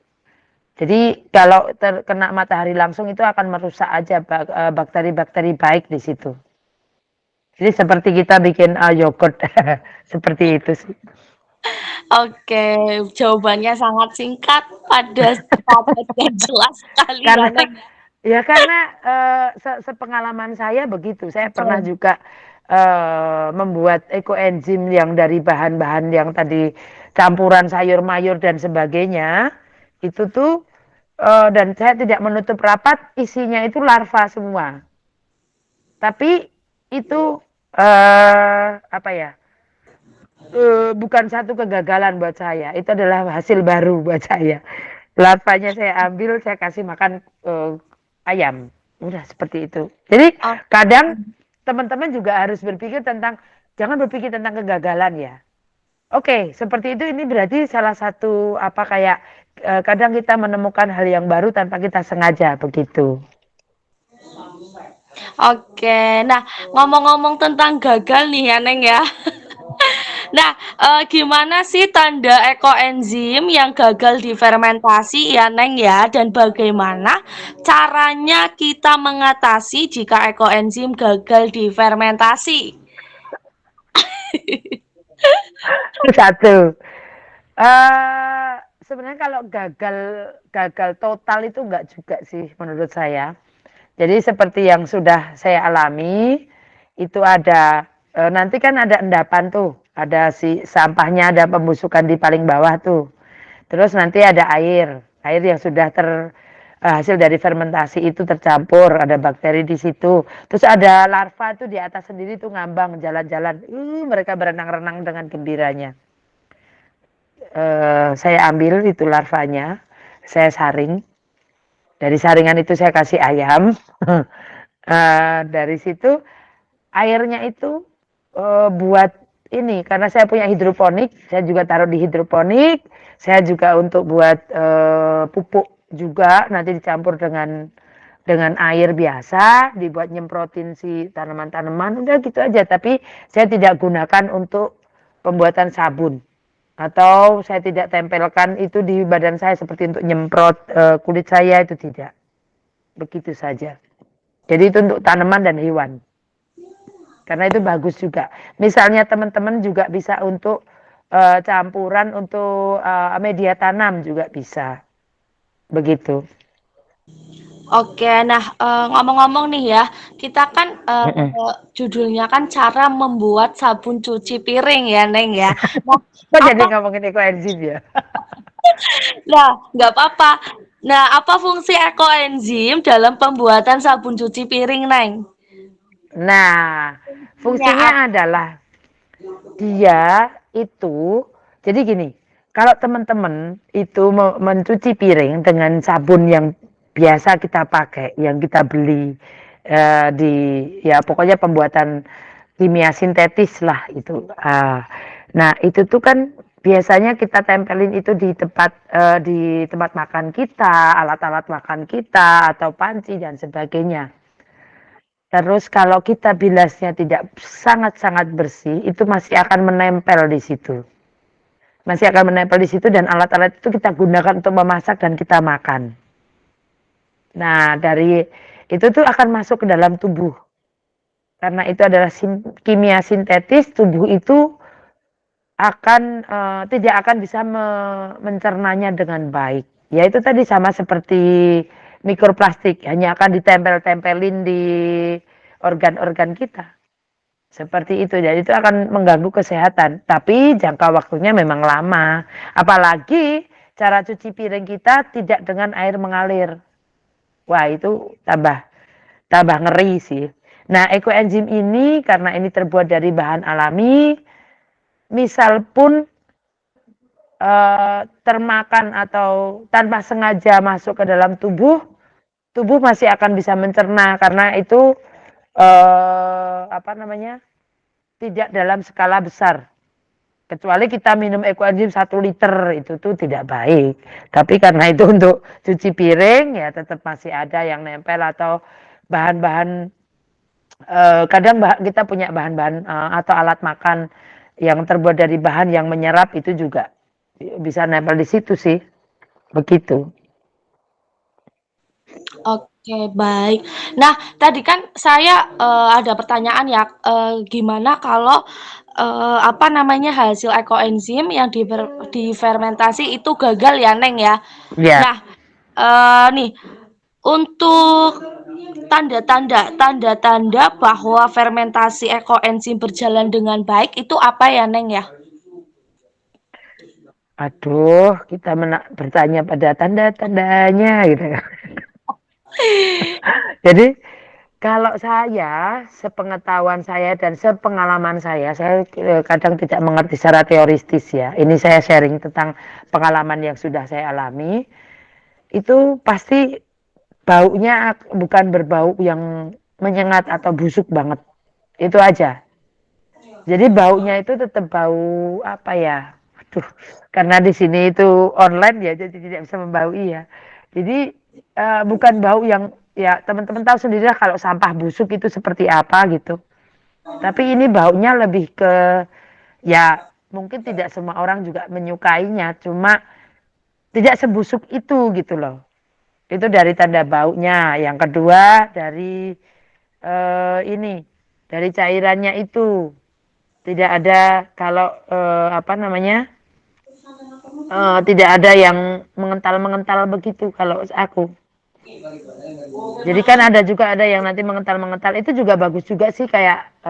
[SPEAKER 2] Jadi kalau terkena matahari langsung itu akan merusak aja bakteri-bakteri baik di situ. Jadi seperti kita bikin yogurt seperti itu sih.
[SPEAKER 1] Oke, jawabannya sangat singkat, padat, padat dan jelas sekali ya,
[SPEAKER 2] Karena
[SPEAKER 1] Neng.
[SPEAKER 2] karena sepengalaman saya begitu. Saya pernah
[SPEAKER 1] Betul.
[SPEAKER 2] juga membuat ekoenzim yang dari bahan-bahan yang tadi campuran sayur mayur dan sebagainya. Itu tuh dan saya tidak menutup rapat, isinya itu larva semua. Tapi itu apa ya? Bukan satu kegagalan buat saya. Itu adalah hasil baru buat saya. Larvanya saya ambil, saya kasih makan ayam. Udah seperti itu. Jadi kadang
[SPEAKER 1] Oke.
[SPEAKER 2] teman-teman juga harus berpikir tentang, jangan berpikir tentang kegagalan ya. Oke, seperti itu ini berarti salah satu apa kayak kadang kita menemukan hal yang baru tanpa kita sengaja begitu.
[SPEAKER 1] Oke, nah ngomong-ngomong tentang gagal nih ya Neng ya. Nah, gimana sih tanda ekoenzim yang gagal difermentasi ya Neng ya? Dan bagaimana caranya kita mengatasi jika ekoenzim gagal difermentasi?
[SPEAKER 2] Satu. Sebenarnya kalau gagal gagal total itu enggak juga sih menurut saya. Jadi seperti yang sudah saya alami, itu ada nanti kan ada endapan tuh, ada si sampahnya, ada pembusukan di paling bawah tuh. Terus nanti ada air yang sudah hasil dari fermentasi itu tercampur, ada bakteri di situ. Terus ada larva tuh di atas sendiri tuh ngambang jalan-jalan. Mereka berenang-renang dengan gembiranya. Saya ambil itu larvanya, saya saring. Dari saringan itu saya kasih ayam. Dari situ airnya itu buat ini karena saya punya hidroponik, saya juga taruh di hidroponik. Saya juga untuk buat pupuk juga nanti dicampur dengan air biasa, dibuat nyemprotin si tanaman-tanaman, udah gitu aja. Tapi saya tidak gunakan untuk pembuatan sabun atau saya tidak tempelkan itu di badan saya seperti untuk nyemprot kulit saya itu tidak. Begitu saja. Jadi itu untuk tanaman dan hewan. Karena itu bagus juga. Misalnya teman-teman juga bisa untuk campuran untuk media tanam juga bisa. Begitu.
[SPEAKER 1] Oke, nah ngomong-ngomong nih ya, kita kan
[SPEAKER 2] Mm-mm.
[SPEAKER 1] judulnya kan cara membuat sabun cuci piring ya Neng ya. Nah,
[SPEAKER 2] Kok jadi
[SPEAKER 1] apa
[SPEAKER 2] ngomongin ekoenzim ya?
[SPEAKER 1] Nah, nggak apa-apa. Nah, apa fungsi ekoenzim dalam pembuatan sabun cuci piring, Neng?
[SPEAKER 2] Nah,
[SPEAKER 1] Fungsinya
[SPEAKER 2] fungsinya
[SPEAKER 1] apa?
[SPEAKER 2] adalah dia itu, jadi gini, kalau teman-teman itu mencuci piring dengan sabun yang biasa kita pakai, yang kita beli di, ya pokoknya pembuatan kimia sintetis lah itu. Nah itu tuh kan biasanya kita tempelin itu di tempat makan kita, alat-alat makan kita, atau panci dan sebagainya. Terus kalau kita bilasnya tidak sangat-sangat bersih, itu masih akan menempel di situ. Masih akan menempel di situ dan alat-alat itu kita gunakan untuk memasak dan kita makan. Nah, dari itu tuh akan masuk ke dalam tubuh. Karena itu adalah kimia sintetis, tubuh itu akan tidak akan bisa mencernanya dengan baik. Ya itu tadi sama seperti mikroplastik, hanya akan ditempel-tempelin di organ-organ kita. Seperti itu, jadi itu akan mengganggu kesehatan. Tapi jangka waktunya memang lama. Apalagi cara cuci piring kita tidak dengan air mengalir. Wah itu tambah tambah ngeri sih. Nah ekoenzim ini karena ini terbuat dari bahan alami, misal pun termakan atau tanpa sengaja masuk ke dalam tubuh, tubuh masih akan bisa mencerna karena itu apa namanya tidak dalam skala besar. Kecuali kita minum ekoenzim 1 liter itu tuh tidak baik. Tapi karena itu untuk cuci piring ya tetap masih ada yang nempel atau bahan-bahan kadang kita punya bahan-bahan atau alat makan yang terbuat dari bahan yang menyerap itu juga bisa nempel di situ sih. Begitu.
[SPEAKER 1] Oke, baik. Nah, tadi kan saya, ada pertanyaan ya, gimana kalau, apa namanya, hasil ekoenzim yang difermentasi itu gagal ya, Neng, ya?
[SPEAKER 2] Ya,
[SPEAKER 1] Nah, nih, untuk tanda-tanda bahwa fermentasi ekoenzim berjalan dengan baik itu apa ya, Neng, ya?
[SPEAKER 2] aduh, kita bertanya pada tanda-tandanya gitu. Jadi kalau saya, sepengetahuan saya dan sepengalaman saya kadang tidak mengerti secara teoristis ya. Ini saya sharing tentang pengalaman yang sudah saya alami. Itu pasti baunya bukan berbau yang menyengat atau busuk banget. Itu aja. Jadi baunya itu tetap bau apa ya? Aduh, karena di sini itu online ya, jadi tidak bisa membaui ya. Jadi bukan bau yang ya teman-teman tahu sendiri lah kalau sampah busuk itu seperti apa gitu. Tapi ini baunya lebih ke ya mungkin tidak semua orang juga menyukainya, cuma tidak sebusuk itu gitu loh. Itu dari tanda baunya. Yang kedua dari ini dari cairannya itu tidak ada kalau apa namanya tidak ada yang mengental-mengental begitu kalau aku. Jadi kan ada juga ada yang nanti mengental-mengental itu juga bagus juga sih kayak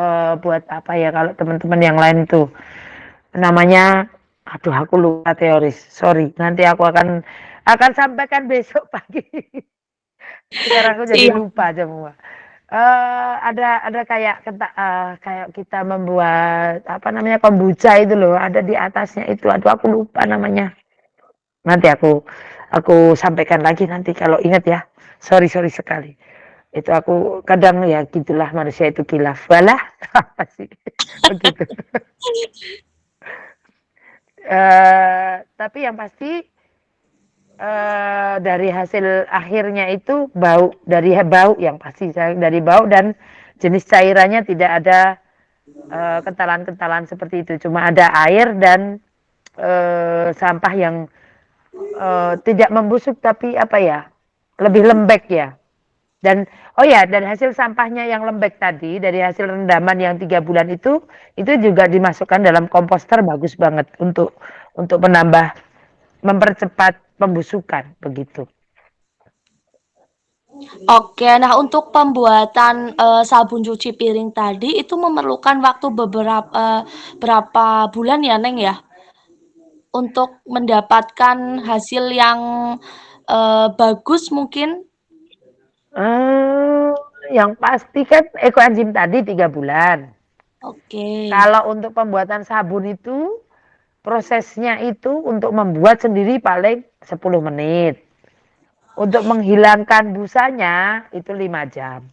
[SPEAKER 2] buat apa ya kalau teman-teman yang lain itu namanya aduh aku lupa teoris. Sorry, nanti aku akan sampaikan besok pagi. Sekarang aku jadi
[SPEAKER 1] Iya.
[SPEAKER 2] lupa semua. Ada kayak kayak kita membuat apa namanya kombucha itu loh, ada di atasnya itu. Aduh aku lupa namanya. Nanti aku sampaikan lagi nanti kalau ingat ya. Sorry sorry sekali. Itu aku kadang ya gitulah manusia itu kilaf. Walah apa sih begitu. Tapi yang pasti dari hasil akhirnya itu bau dari bau yang pasti dari bau dan jenis cairannya tidak ada kentalan-kentalan seperti itu, cuma ada air dan sampah yang tidak membusuk tapi apa ya lebih lembek ya. Dan oh ya, dan hasil sampahnya yang lembek tadi dari hasil rendaman yang 3 bulan itu juga dimasukkan dalam komposter bagus banget untuk menambah mempercepat pembusukan begitu.
[SPEAKER 1] Oke, nah untuk pembuatan, sabun cuci piring tadi itu memerlukan waktu berapa bulan ya, Neng, ya? Untuk mendapatkan hasil yang, bagus mungkin?
[SPEAKER 2] Hmm, yang pasti kan ekoenzim tadi 3 bulan.
[SPEAKER 1] Oke.
[SPEAKER 2] Kalau untuk pembuatan sabun itu prosesnya itu untuk membuat sendiri paling 10 menit. Untuk menghilangkan busanya itu 5 jam.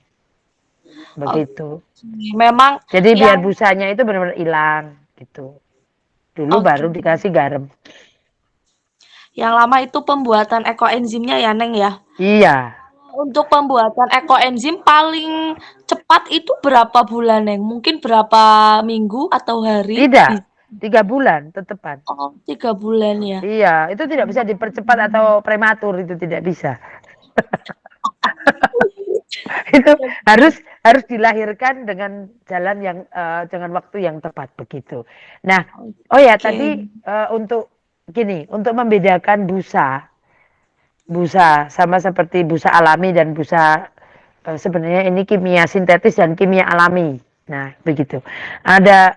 [SPEAKER 2] Begitu.
[SPEAKER 1] Oke, memang
[SPEAKER 2] Jadi biar
[SPEAKER 1] yang
[SPEAKER 2] busanya itu benar-benar hilang gitu. Dulu
[SPEAKER 1] oke,
[SPEAKER 2] baru dikasih garam.
[SPEAKER 1] yang lama itu pembuatan ekoenzimnya ya, Neng, ya?
[SPEAKER 2] Iya,
[SPEAKER 1] Untuk pembuatan ekoenzim paling cepat itu berapa bulan, Neng? Mungkin berapa minggu atau hari?
[SPEAKER 2] tidak. 3 bulan tetepan.
[SPEAKER 1] Oh, 3 bulan ya?
[SPEAKER 2] Iya, itu tidak bisa dipercepat atau prematur itu tidak bisa. Itu harus harus dilahirkan dengan jalan yang dengan waktu yang tepat begitu. Nah, oh ya
[SPEAKER 1] Oke.
[SPEAKER 2] tadi untuk gini, untuk membedakan busa, busa sama seperti busa alami dan busa sebenarnya ini kimia sintetis dan kimia alami. Nah, begitu. Ada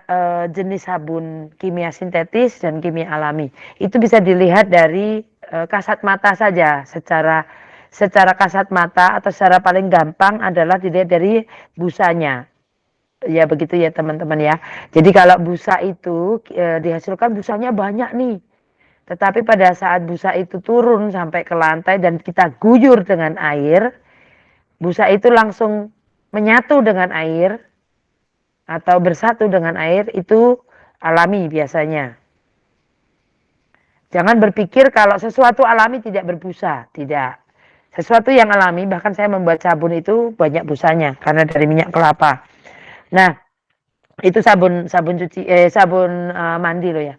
[SPEAKER 2] jenis sabun kimia sintetis dan kimia alami. Itu bisa dilihat dari kasat mata saja secara kasat mata atau secara paling gampang adalah dilihat dari busanya. Ya begitu ya teman-teman ya. Jadi kalau busa itu dihasilkan busanya banyak nih. Tetapi pada saat busa itu turun sampai ke lantai dan kita guyur dengan air, busa itu langsung menyatu dengan air atau bersatu dengan air itu alami biasanya. Jangan berpikir kalau sesuatu alami tidak berbusa, tidak. Sesuatu yang alami, bahkan saya membuat sabun itu banyak busanya karena dari minyak kelapa. Nah, itu sabun sabun cuci sabun mandi loh ya.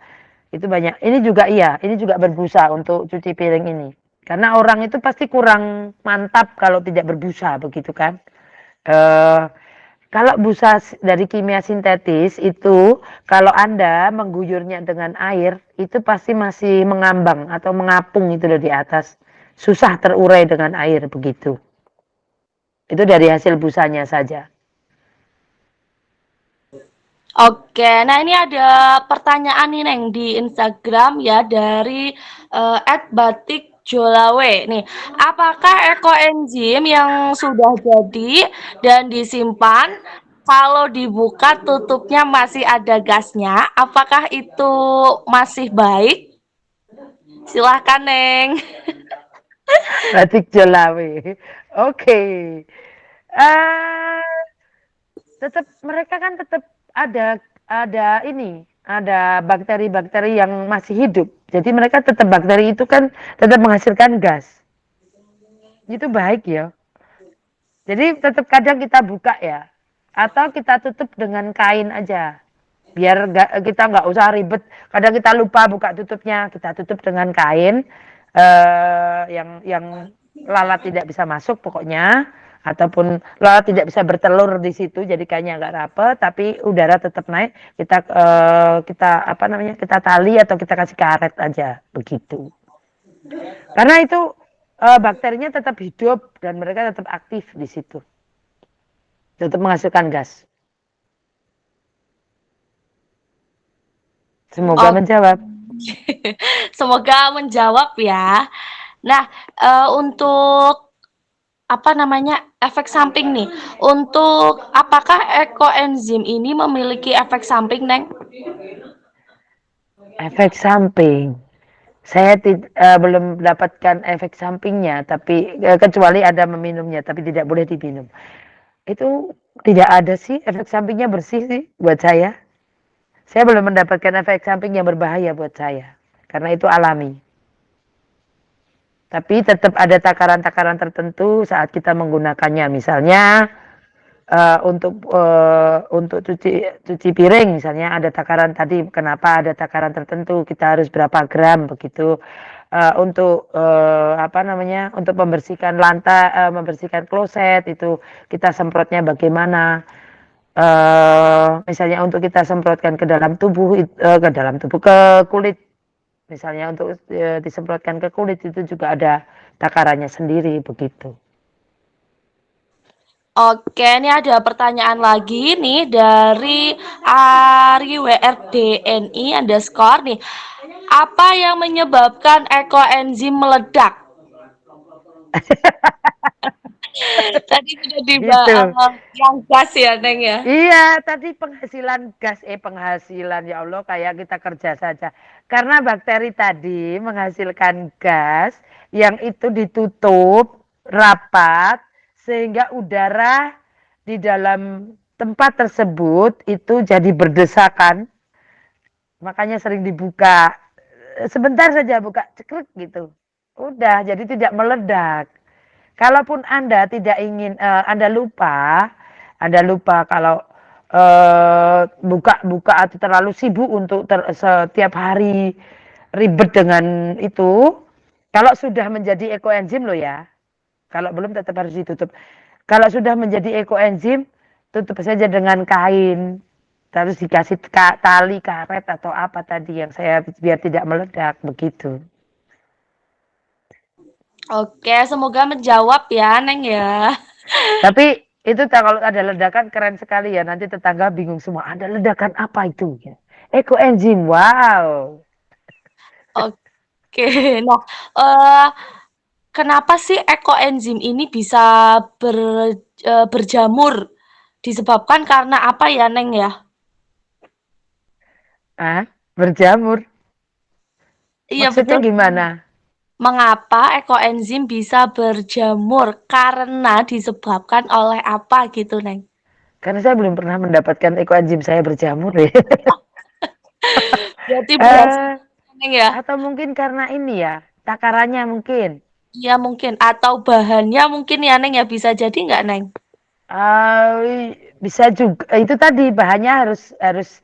[SPEAKER 2] Itu banyak. Ini juga iya, ini juga berbusa untuk cuci piring ini. Karena orang itu pasti kurang mantap kalau tidak berbusa, begitu kan. Eh, Kalau busa dari kimia sintetis itu, kalau Anda mengguyurnya dengan air, itu pasti masih mengambang atau mengapung itu loh di atas. Susah terurai dengan air, begitu. Itu dari hasil busanya saja.
[SPEAKER 1] Oke, nah ini ada pertanyaan nih Neng di Instagram ya dari @batikjolawe nih. Apakah ekoenzim yang sudah jadi dan disimpan kalau dibuka tutupnya masih ada gasnya, apakah itu masih baik? Silahkan Neng.
[SPEAKER 2] Batik Jolawe. Oke. Eh, tetap mereka kan tetap ada ini, ada bakteri-bakteri yang masih hidup. Jadi mereka tetap bakteri itu kan tetap menghasilkan gas. Itu baik ya. Jadi tetap kadang kita buka ya. Atau kita tutup dengan kain aja. Biar kita nggak usah ribet. Kadang kita lupa buka tutupnya. Kita tutup dengan kain. Yang lalat tidak bisa masuk pokoknya. Ataupun lalat tidak bisa bertelur di situ. Jadi kayaknya nggak rapet. Tapi udara tetap naik. Kita apa namanya, kita tali atau kita kasih karet aja. Begitu. Karena itu bakterinya tetap hidup dan mereka tetap aktif di situ. Tetap menghasilkan gas. Semoga
[SPEAKER 1] Oke,
[SPEAKER 2] menjawab.
[SPEAKER 1] semoga menjawab ya. Nah, untuk apa namanya efek samping nih. Untuk apakah ekoenzim ini memiliki efek samping, Neng?
[SPEAKER 2] Efek samping. Saya belum mendapatkan efek sampingnya, tapi kecuali ada meminumnya, tapi tidak boleh diminum. Itu tidak ada sih, efek sampingnya bersih sih buat saya. Saya belum mendapatkan efek samping yang berbahaya buat saya, karena itu alami. Tapi tetap ada takaran-takaran tertentu saat kita menggunakannya. Misalnya untuk cuci piring misalnya ada takaran tadi, kenapa ada takaran tertentu, kita harus berapa gram begitu. Untuk apa namanya, untuk membersihkan lantai, membersihkan kloset itu kita semprotnya bagaimana. Misalnya untuk kita semprotkan ke dalam tubuh, ke dalam tubuh, ke kulit misalnya, untuk disemprotkan ke kulit itu juga ada takarannya sendiri begitu.
[SPEAKER 1] Oke, ini ada pertanyaan lagi nih dari Ari WRDNI underscore nih. Apa yang menyebabkan ekoenzim meledak? Tadi sudah
[SPEAKER 2] Gitu.
[SPEAKER 1] dibahas yang gas ya, Neng ya.
[SPEAKER 2] Iya, tadi penghasilan gas, penghasilan ya Allah, kayak kita kerja saja. Karena bakteri tadi menghasilkan gas yang itu ditutup rapat sehingga udara di dalam tempat tersebut itu jadi berdesakan. Makanya sering dibuka. Sebentar saja buka cekrek gitu. Udah, jadi tidak meledak. Kalaupun Anda tidak ingin, Anda lupa kalau buka atau terlalu sibuk untuk setiap hari ribet dengan itu. Kalau sudah menjadi ekoenzim loh ya. Kalau belum tetap harus ditutup. Kalau sudah menjadi ekoenzim, tutup saja dengan kain. Terus dikasih tali karet atau apa tadi yang saya, biar tidak meledak begitu.
[SPEAKER 1] Oke, semoga menjawab ya, Neng ya.
[SPEAKER 2] Tapi itu kalau ada ledakan keren sekali ya. Nanti tetangga bingung semua. Ada ledakan apa itu? Ekoenzim. Wow.
[SPEAKER 1] Oke, nah, eh kenapa sih ekoenzim ini bisa berjamur? Disebabkan karena apa ya, Neng ya?
[SPEAKER 2] Ah, berjamur.
[SPEAKER 1] Iya
[SPEAKER 2] Maksudnya
[SPEAKER 1] betul.
[SPEAKER 2] gimana?
[SPEAKER 1] Mengapa ekoenzim bisa berjamur? Karena disebabkan oleh apa gitu, Neng?
[SPEAKER 2] Karena saya belum pernah mendapatkan ekoenzim saya berjamur ya.
[SPEAKER 1] Berarti berhasil,
[SPEAKER 2] eh,
[SPEAKER 1] Neng ya?
[SPEAKER 2] atau mungkin karena ini ya, takarannya mungkin.
[SPEAKER 1] Iya mungkin. Atau bahannya mungkin ya, Neng ya? Bisa jadi nggak, Neng?
[SPEAKER 2] Bisa juga. Itu tadi bahannya harus harus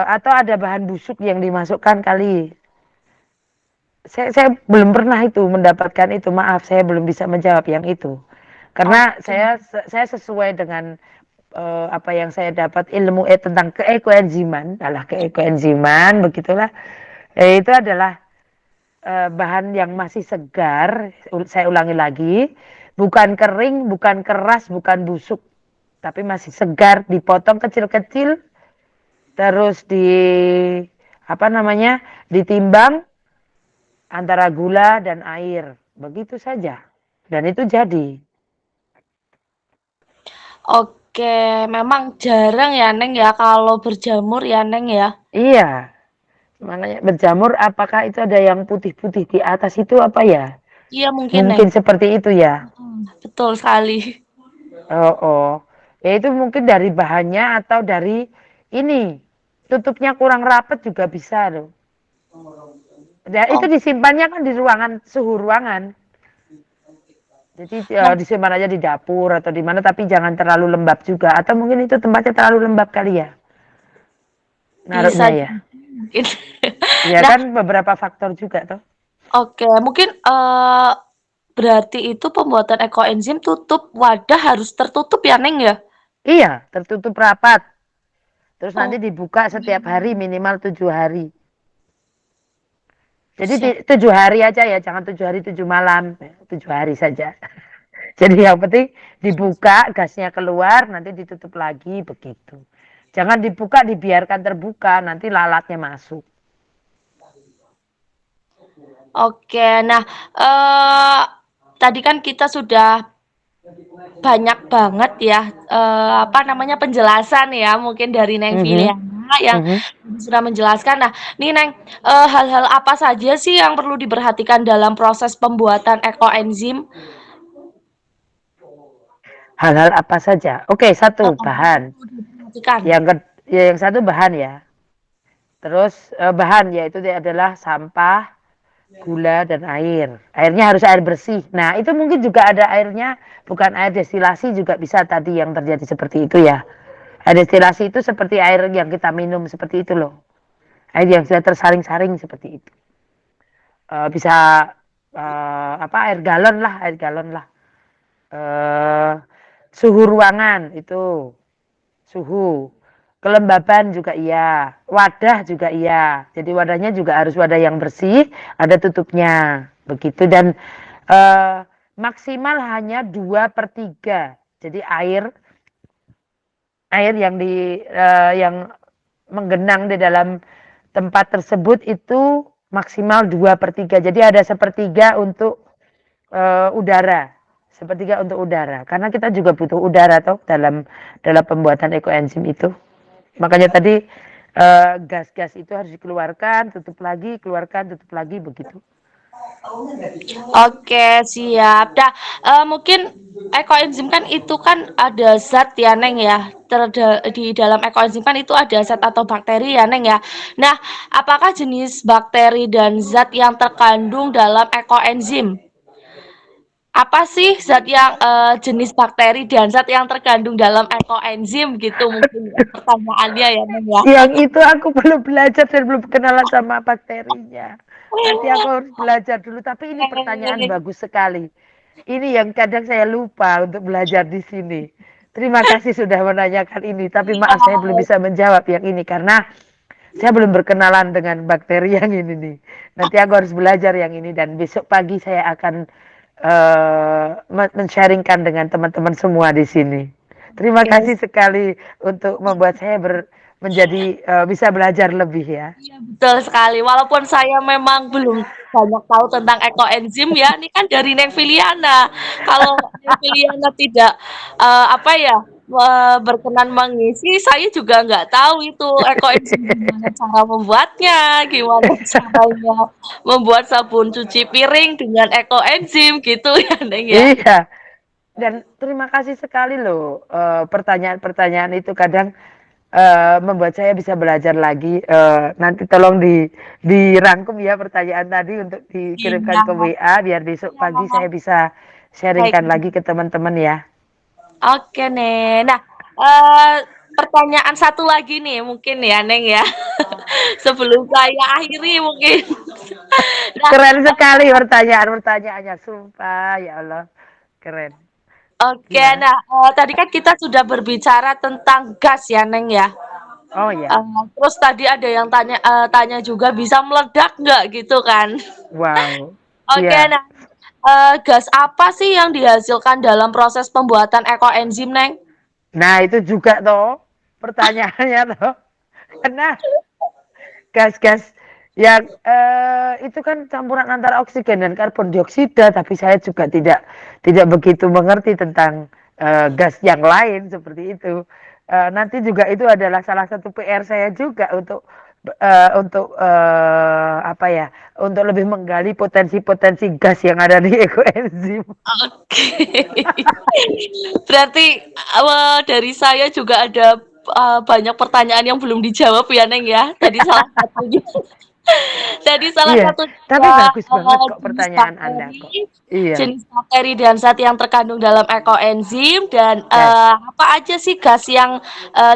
[SPEAKER 2] atau ada bahan busuk yang dimasukkan kali. saya belum pernah itu mendapatkan itu, maaf saya belum bisa menjawab yang itu. Karena
[SPEAKER 1] Oke.
[SPEAKER 2] saya sesuai dengan, apa yang saya dapat ilmu, tentang keekoenziman, alah keekoenziman begitulah, itu adalah, bahan yang masih segar, saya ulangi lagi, bukan kering, bukan keras, bukan busuk, tapi masih segar, dipotong kecil-kecil, terus apa namanya, ditimbang antara gula dan air, begitu saja. Dan itu jadi.
[SPEAKER 1] Oke, memang jarang ya Neng ya kalau berjamur ya Neng ya.
[SPEAKER 2] Iya, makanya berjamur apakah itu ada yang putih-putih di atas itu apa ya?
[SPEAKER 1] Iya mungkin Neng.
[SPEAKER 2] Mungkin seperti itu ya.
[SPEAKER 1] Betul sekali.
[SPEAKER 2] Oh, oh. Ya itu mungkin dari bahannya atau dari ini. Tutupnya kurang rapet juga bisa loh. Ya, itu
[SPEAKER 1] Oh,
[SPEAKER 2] disimpannya kan di ruangan, suhu ruangan. Jadi
[SPEAKER 1] nah
[SPEAKER 2] disimpan aja di dapur atau di mana, tapi jangan terlalu lembab juga. Atau mungkin itu tempatnya terlalu lembab kali ya,
[SPEAKER 1] bisa
[SPEAKER 2] naruhnya ya.
[SPEAKER 1] mungkin.
[SPEAKER 2] Ya
[SPEAKER 1] Nah,
[SPEAKER 2] kan beberapa faktor juga toh.
[SPEAKER 1] oke, mungkin berarti itu pembuatan ekoenzim tutup wadah harus tertutup ya Neng ya?
[SPEAKER 2] Iya, tertutup rapat. Terus nanti
[SPEAKER 1] Oh,
[SPEAKER 2] dibuka setiap hari minimal 7 hari. Jadi
[SPEAKER 1] siap.
[SPEAKER 2] 7 hari aja ya, jangan 7 hari 7 malam, 7 hari saja. Jadi yang penting dibuka, gasnya keluar, nanti ditutup lagi begitu. Jangan dibuka, dibiarkan terbuka, nanti lalatnya masuk.
[SPEAKER 1] Oke, nah tadi kan kita sudah banyak banget ya apa namanya penjelasan ya mungkin dari Neng
[SPEAKER 2] Mhm,
[SPEAKER 1] Filiana yang
[SPEAKER 2] mhm.
[SPEAKER 1] sudah menjelaskan. Nah, nih Neng, hal-hal apa saja sih yang perlu diperhatikan dalam proses pembuatan ekoenzim?
[SPEAKER 2] Hal-hal apa saja? Oke, satu
[SPEAKER 1] Yang
[SPEAKER 2] bahan.
[SPEAKER 1] perlu diperhatikan.
[SPEAKER 2] Yang satu bahan ya. Terus bahan yaitu adalah sampah, gula dan air. Airnya harus air bersih. Nah, itu mungkin juga ada airnya, bukan air destilasi juga bisa tadi yang terjadi seperti itu ya. Air destilasi itu seperti air yang kita minum seperti itu loh. Air yang sudah tersaring-saring seperti itu. Bisa apa, air galon lah, air galon lah. Eh, suhu ruangan itu, suhu. Kelembaban juga iya, wadah juga iya. Jadi wadahnya juga harus wadah yang bersih, ada tutupnya. Begitu dan eh, maksimal hanya 2/3. Jadi air air yang menggenang di dalam tempat tersebut itu maksimal 2/3. Jadi ada sepertiga untuk udara, sepertiga untuk udara. Karena kita juga butuh udara toh dalam dalam pembuatan ekoenzim itu. Makanya tadi gas-gas itu harus dikeluarkan, tutup lagi, keluarkan, tutup lagi begitu.
[SPEAKER 1] Oke, siap. Nah, mungkin ekoenzim kan itu kan ada zat ya, Neng ya. Di dalam ekoenzim kan itu ada zat atau bakteri ya, Neng ya. Nah, apakah jenis bakteri dan zat yang terkandung dalam ekoenzim? Apa sih zat yang jenis bakteri dan zat yang terkandung dalam ekoenzim gitu mungkin pertanyaannya ya, Neng ya.
[SPEAKER 2] Yang itu aku belum belajar dan belum kenalan sama bakterinya. Nanti aku harus belajar dulu. Tapi ini pertanyaan bagus sekali. Ini yang kadang saya lupa untuk belajar di sini. Terima kasih sudah menanyakan ini. Tapi
[SPEAKER 1] Iya,
[SPEAKER 2] maaf saya belum bisa menjawab yang ini karena saya belum berkenalan dengan bakteri yang ini nih. Nanti aku harus belajar yang ini dan besok pagi saya akan men-sharingkan dengan teman-teman semua di sini. Terima
[SPEAKER 1] oke.
[SPEAKER 2] kasih sekali untuk membuat saya menjadi bisa belajar lebih ya.
[SPEAKER 1] Iya, betul sekali. Walaupun saya memang belum banyak tahu tentang ekoenzim ya, ini kan dari Neng Filiana. Kalau Neng Filiana tidak apa ya berkenan mengisi, saya juga nggak tahu itu ekoenzim gimana cara membuatnya, gimana caranya membuat sabun cuci piring dengan ekoenzim gitu ya, Neng ya.
[SPEAKER 2] Iya. Dan terima kasih sekali loh pertanyaan-pertanyaan itu kadang membuat saya bisa belajar lagi. Nanti tolong dirangkum ya pertanyaan tadi untuk
[SPEAKER 1] Iya,
[SPEAKER 2] dikirimkan ke WA biar besok pagi saya bisa
[SPEAKER 1] baik.
[SPEAKER 2] sharingkan lagi ke teman-teman ya.
[SPEAKER 1] Oke nih. Nah, eee, pertanyaan satu lagi nih mungkin ya, Neng, ya. Sebelum saya akhiri mungkin. Nah,
[SPEAKER 2] Keren sekali pertanyaannya, sumpah ya Allah, keren.
[SPEAKER 1] oke.
[SPEAKER 2] Gimana?
[SPEAKER 1] Nah, tadi kan kita sudah berbicara tentang gas ya, Neng, ya.
[SPEAKER 2] Oh ya,
[SPEAKER 1] Terus tadi ada yang tanya juga bisa meledak nggak gitu kan.
[SPEAKER 2] wow,
[SPEAKER 1] Oke,
[SPEAKER 2] iya.
[SPEAKER 1] nah, gas apa sih yang dihasilkan dalam proses pembuatan ekoenzim, Neng?
[SPEAKER 2] Nah itu juga toh pertanyaannya toh, karena gas-gas yang itu kan campuran antara oksigen dan karbon dioksida, tapi saya juga tidak begitu mengerti tentang gas yang lain seperti itu. Nanti juga itu adalah salah satu PR saya juga untuk apa ya, untuk lebih menggali potensi-potensi gas yang ada di ekoenzim.
[SPEAKER 1] Oke. Berarti dari saya juga ada banyak pertanyaan yang belum dijawab ya, Neng, ya. Tadi salah
[SPEAKER 2] Iya, tapi
[SPEAKER 1] satunya
[SPEAKER 2] bagus banget kok
[SPEAKER 1] jenis
[SPEAKER 2] pertanyaan Anda kok.
[SPEAKER 1] bakteri,
[SPEAKER 2] Iya,
[SPEAKER 1] dan zat yang terkandung dalam ekoenzim dan
[SPEAKER 2] yes.
[SPEAKER 1] apa aja sih gas yang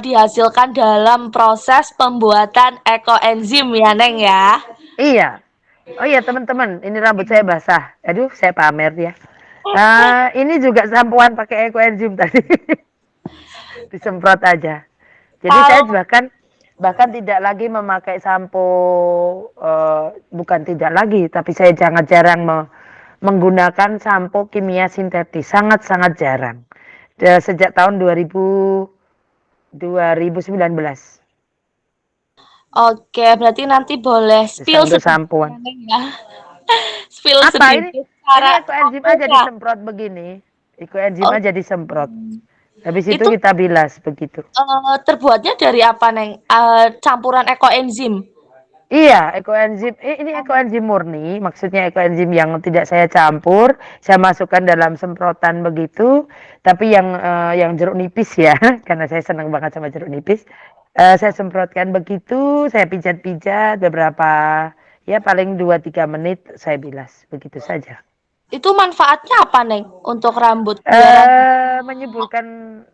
[SPEAKER 1] dihasilkan dalam proses pembuatan ekoenzim ya, Neng, ya.
[SPEAKER 2] Iya. Oh iya teman-teman, ini rambut saya basah. Aduh, saya pamer ya. Ini juga sampoan pakai ekoenzim tadi. Disemprot aja. Jadi saya
[SPEAKER 1] Kalau
[SPEAKER 2] bahkan bahkan tidak lagi memakai sampo, bukan tidak lagi, tapi saya jangan jarang menggunakan sampo kimia sintetis. Sangat-sangat jarang. Sejak tahun 2019.
[SPEAKER 1] oke, berarti nanti boleh spill
[SPEAKER 2] Untuk
[SPEAKER 1] sedikit
[SPEAKER 2] sampoan.
[SPEAKER 1] ya, Neng, ya. Spill
[SPEAKER 2] Apa ini?
[SPEAKER 1] sedikit
[SPEAKER 2] Ini
[SPEAKER 1] cara
[SPEAKER 2] ekoenzim aja
[SPEAKER 1] caranya.
[SPEAKER 2] disemprot begini. Ekoenzim
[SPEAKER 1] Oh,
[SPEAKER 2] aja disemprot. Habis itu
[SPEAKER 1] itu
[SPEAKER 2] kita bilas begitu.
[SPEAKER 1] terbuatnya dari apa, Neng? Campuran ekoenzim.
[SPEAKER 2] Iya, ekoenzim. Ini ekoenzim murni, maksudnya ekoenzim yang tidak saya campur, saya masukkan dalam semprotan begitu. Tapi yang jeruk nipis ya, karena saya senang banget sama jeruk nipis. Saya semprotkan begitu, saya pijat-pijat beberapa, ya paling 2-3 menit saya bilas, begitu saja.
[SPEAKER 1] Itu manfaatnya apa, Neng? Untuk rambut biar rambut.
[SPEAKER 2] Menyembuhkan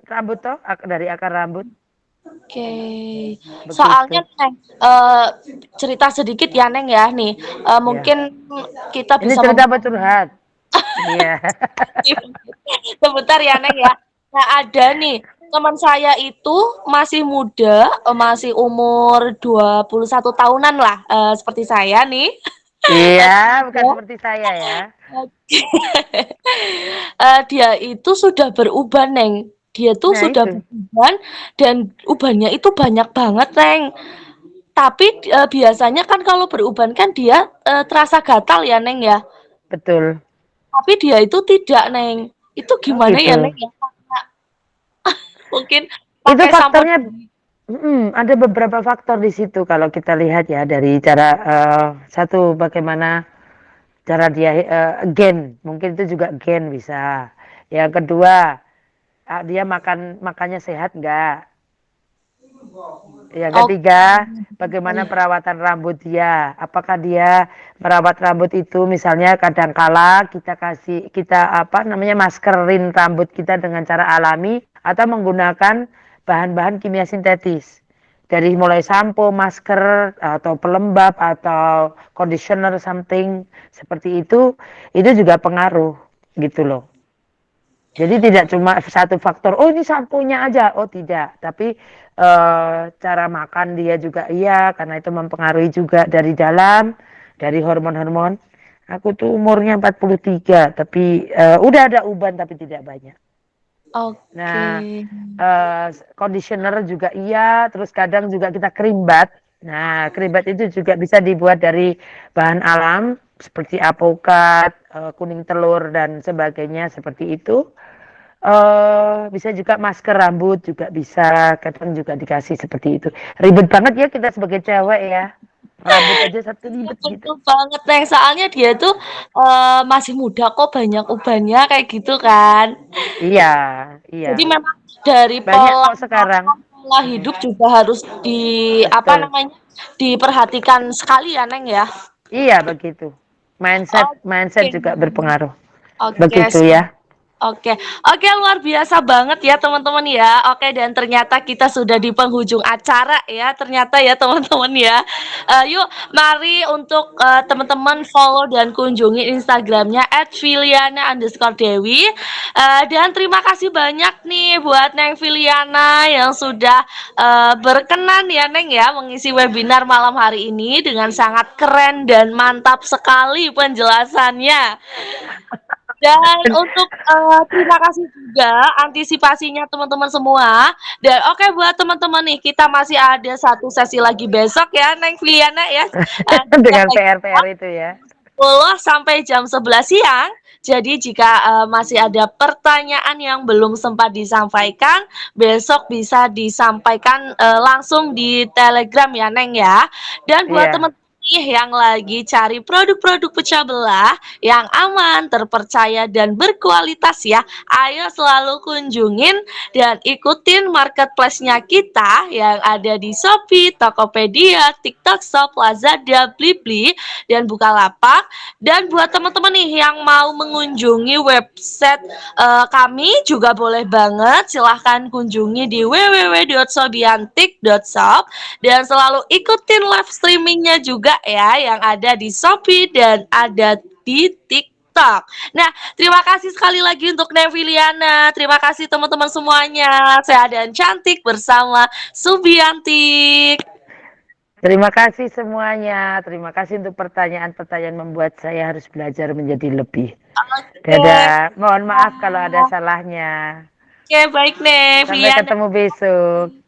[SPEAKER 2] rambut toh, dari akar rambut,
[SPEAKER 1] Oke. Soalnya,
[SPEAKER 2] begitu.
[SPEAKER 1] Neng, cerita sedikit ya, Neng, ya nih.
[SPEAKER 2] Ya.
[SPEAKER 1] Mungkin kita
[SPEAKER 2] Ini
[SPEAKER 1] bisa
[SPEAKER 2] cerita apa
[SPEAKER 1] memahami.
[SPEAKER 2] curhat? Iya.
[SPEAKER 1] Sebentar ya, Neng, ya. Nah, ada nih teman saya itu masih muda, masih umur 21 tahunan lah, seperti saya nih.
[SPEAKER 2] Iya, bukan
[SPEAKER 1] Dia
[SPEAKER 2] seperti saya ya.
[SPEAKER 1] dia itu sudah beruban, Neng. Dia tuh
[SPEAKER 2] Nah
[SPEAKER 1] sudah
[SPEAKER 2] itu,
[SPEAKER 1] beruban dan ubannya itu banyak banget, Neng. Tapi biasanya kan kalau beruban kan dia terasa gatal ya, Neng, ya.
[SPEAKER 2] betul.
[SPEAKER 1] Tapi dia itu tidak, Neng. Itu
[SPEAKER 2] Oh
[SPEAKER 1] gimana ya,
[SPEAKER 2] gitu.
[SPEAKER 1] Neng, ya? Mungkin
[SPEAKER 2] Itu
[SPEAKER 1] pakai sampo
[SPEAKER 2] faktornya, ada beberapa faktor di situ kalau kita lihat ya dari cara, satu bagaimana cara dia, gen, mungkin itu juga gen bisa. Yang kedua, dia makannya sehat nggak? Yang
[SPEAKER 1] oke.
[SPEAKER 2] ketiga, bagaimana perawatan rambut dia? Apakah dia merawat rambut itu misalnya kadangkala kita apa namanya maskerin rambut kita dengan cara alami atau menggunakan bahan-bahan kimia sintetis. Dari mulai sampo, masker atau pelembab atau conditioner something seperti itu juga pengaruh gitu loh. Jadi tidak cuma satu faktor, oh ini samponya aja, oh tidak. Tapi cara makan dia juga iya, karena itu mempengaruhi juga dari dalam, dari hormon-hormon. Aku tuh umurnya 43, tapi udah ada uban tapi tidak banyak.
[SPEAKER 1] Oke.
[SPEAKER 2] Nah, conditioner juga iya, terus kadang juga kita kerimbat. Nah, kerimbat itu juga bisa dibuat dari bahan alam seperti apokat, kuning telur dan sebagainya seperti itu. Bisa juga masker rambut juga bisa, kadang juga dikasih seperti itu. Ribet banget ya kita sebagai cewek ya. Rambut aja satu
[SPEAKER 1] Iya,
[SPEAKER 2] ribet gitu.
[SPEAKER 1] betul banget, Neng. Soalnya dia tuh masih muda kok banyak ubannya kayak gitu kan.
[SPEAKER 2] Iya, iya.
[SPEAKER 1] Jadi memang dari
[SPEAKER 2] Banyak
[SPEAKER 1] pola
[SPEAKER 2] kok sekarang.
[SPEAKER 1] makan, pola hidup juga harus apa
[SPEAKER 2] Betul.
[SPEAKER 1] namanya, diperhatikan sekali ya, Neng, ya.
[SPEAKER 2] Iya begitu. Mindset mindset
[SPEAKER 1] Oke.
[SPEAKER 2] juga berpengaruh.
[SPEAKER 1] Oke,
[SPEAKER 2] Begitu ya.
[SPEAKER 1] Oke, oke luar biasa banget ya teman-teman ya. Oke dan ternyata kita sudah di penghujung acara ya. Ternyata ya teman-teman ya. Yuk mari untuk teman-teman follow dan kunjungi Instagramnya @filiana_dewi. Dan terima kasih banyak nih buat Neng Filiana yang sudah berkenan ya Neng ya mengisi webinar malam hari ini dengan sangat keren dan mantap sekali penjelasannya. Dan untuk terima kasih juga antisipasinya teman-teman semua. Dan oke buat teman-teman nih, kita masih ada satu sesi lagi besok ya, Neng Filiana ya. Di jam
[SPEAKER 2] Dengan PR-PR itu ya.
[SPEAKER 1] 10 sampai jam 11 siang. Jadi jika masih ada pertanyaan yang belum sempat disampaikan, besok bisa disampaikan langsung di Telegram ya, Neng ya. Dan buat
[SPEAKER 2] Iya.
[SPEAKER 1] teman-teman nih yang lagi cari produk-produk pecah belah yang aman, terpercaya dan berkualitas ya, ayo selalu kunjungin dan ikutin marketplace-nya kita yang ada di Shopee, Tokopedia, TikTok Shop, Lazada, Blibli, dan Bukalapak. Dan buat teman-teman nih yang mau mengunjungi website kami juga boleh banget, silahkan kunjungi di www.sobiantik.shop dan selalu ikutin live streamingnya juga ya yang ada di Shopee dan ada di TikTok. Nah, terima kasih sekali lagi untuk Neviliana. Terima kasih teman-teman semuanya. Sehat dan cantik bersama Subiantik.
[SPEAKER 2] Terima kasih semuanya. Terima kasih untuk pertanyaan-pertanyaan membuat saya harus belajar menjadi lebih.
[SPEAKER 1] Oke,
[SPEAKER 2] Dadah. Mohon maaf kalau ada salahnya.
[SPEAKER 1] oke baik
[SPEAKER 2] Sampai
[SPEAKER 1] Neviliana.
[SPEAKER 2] ketemu besok.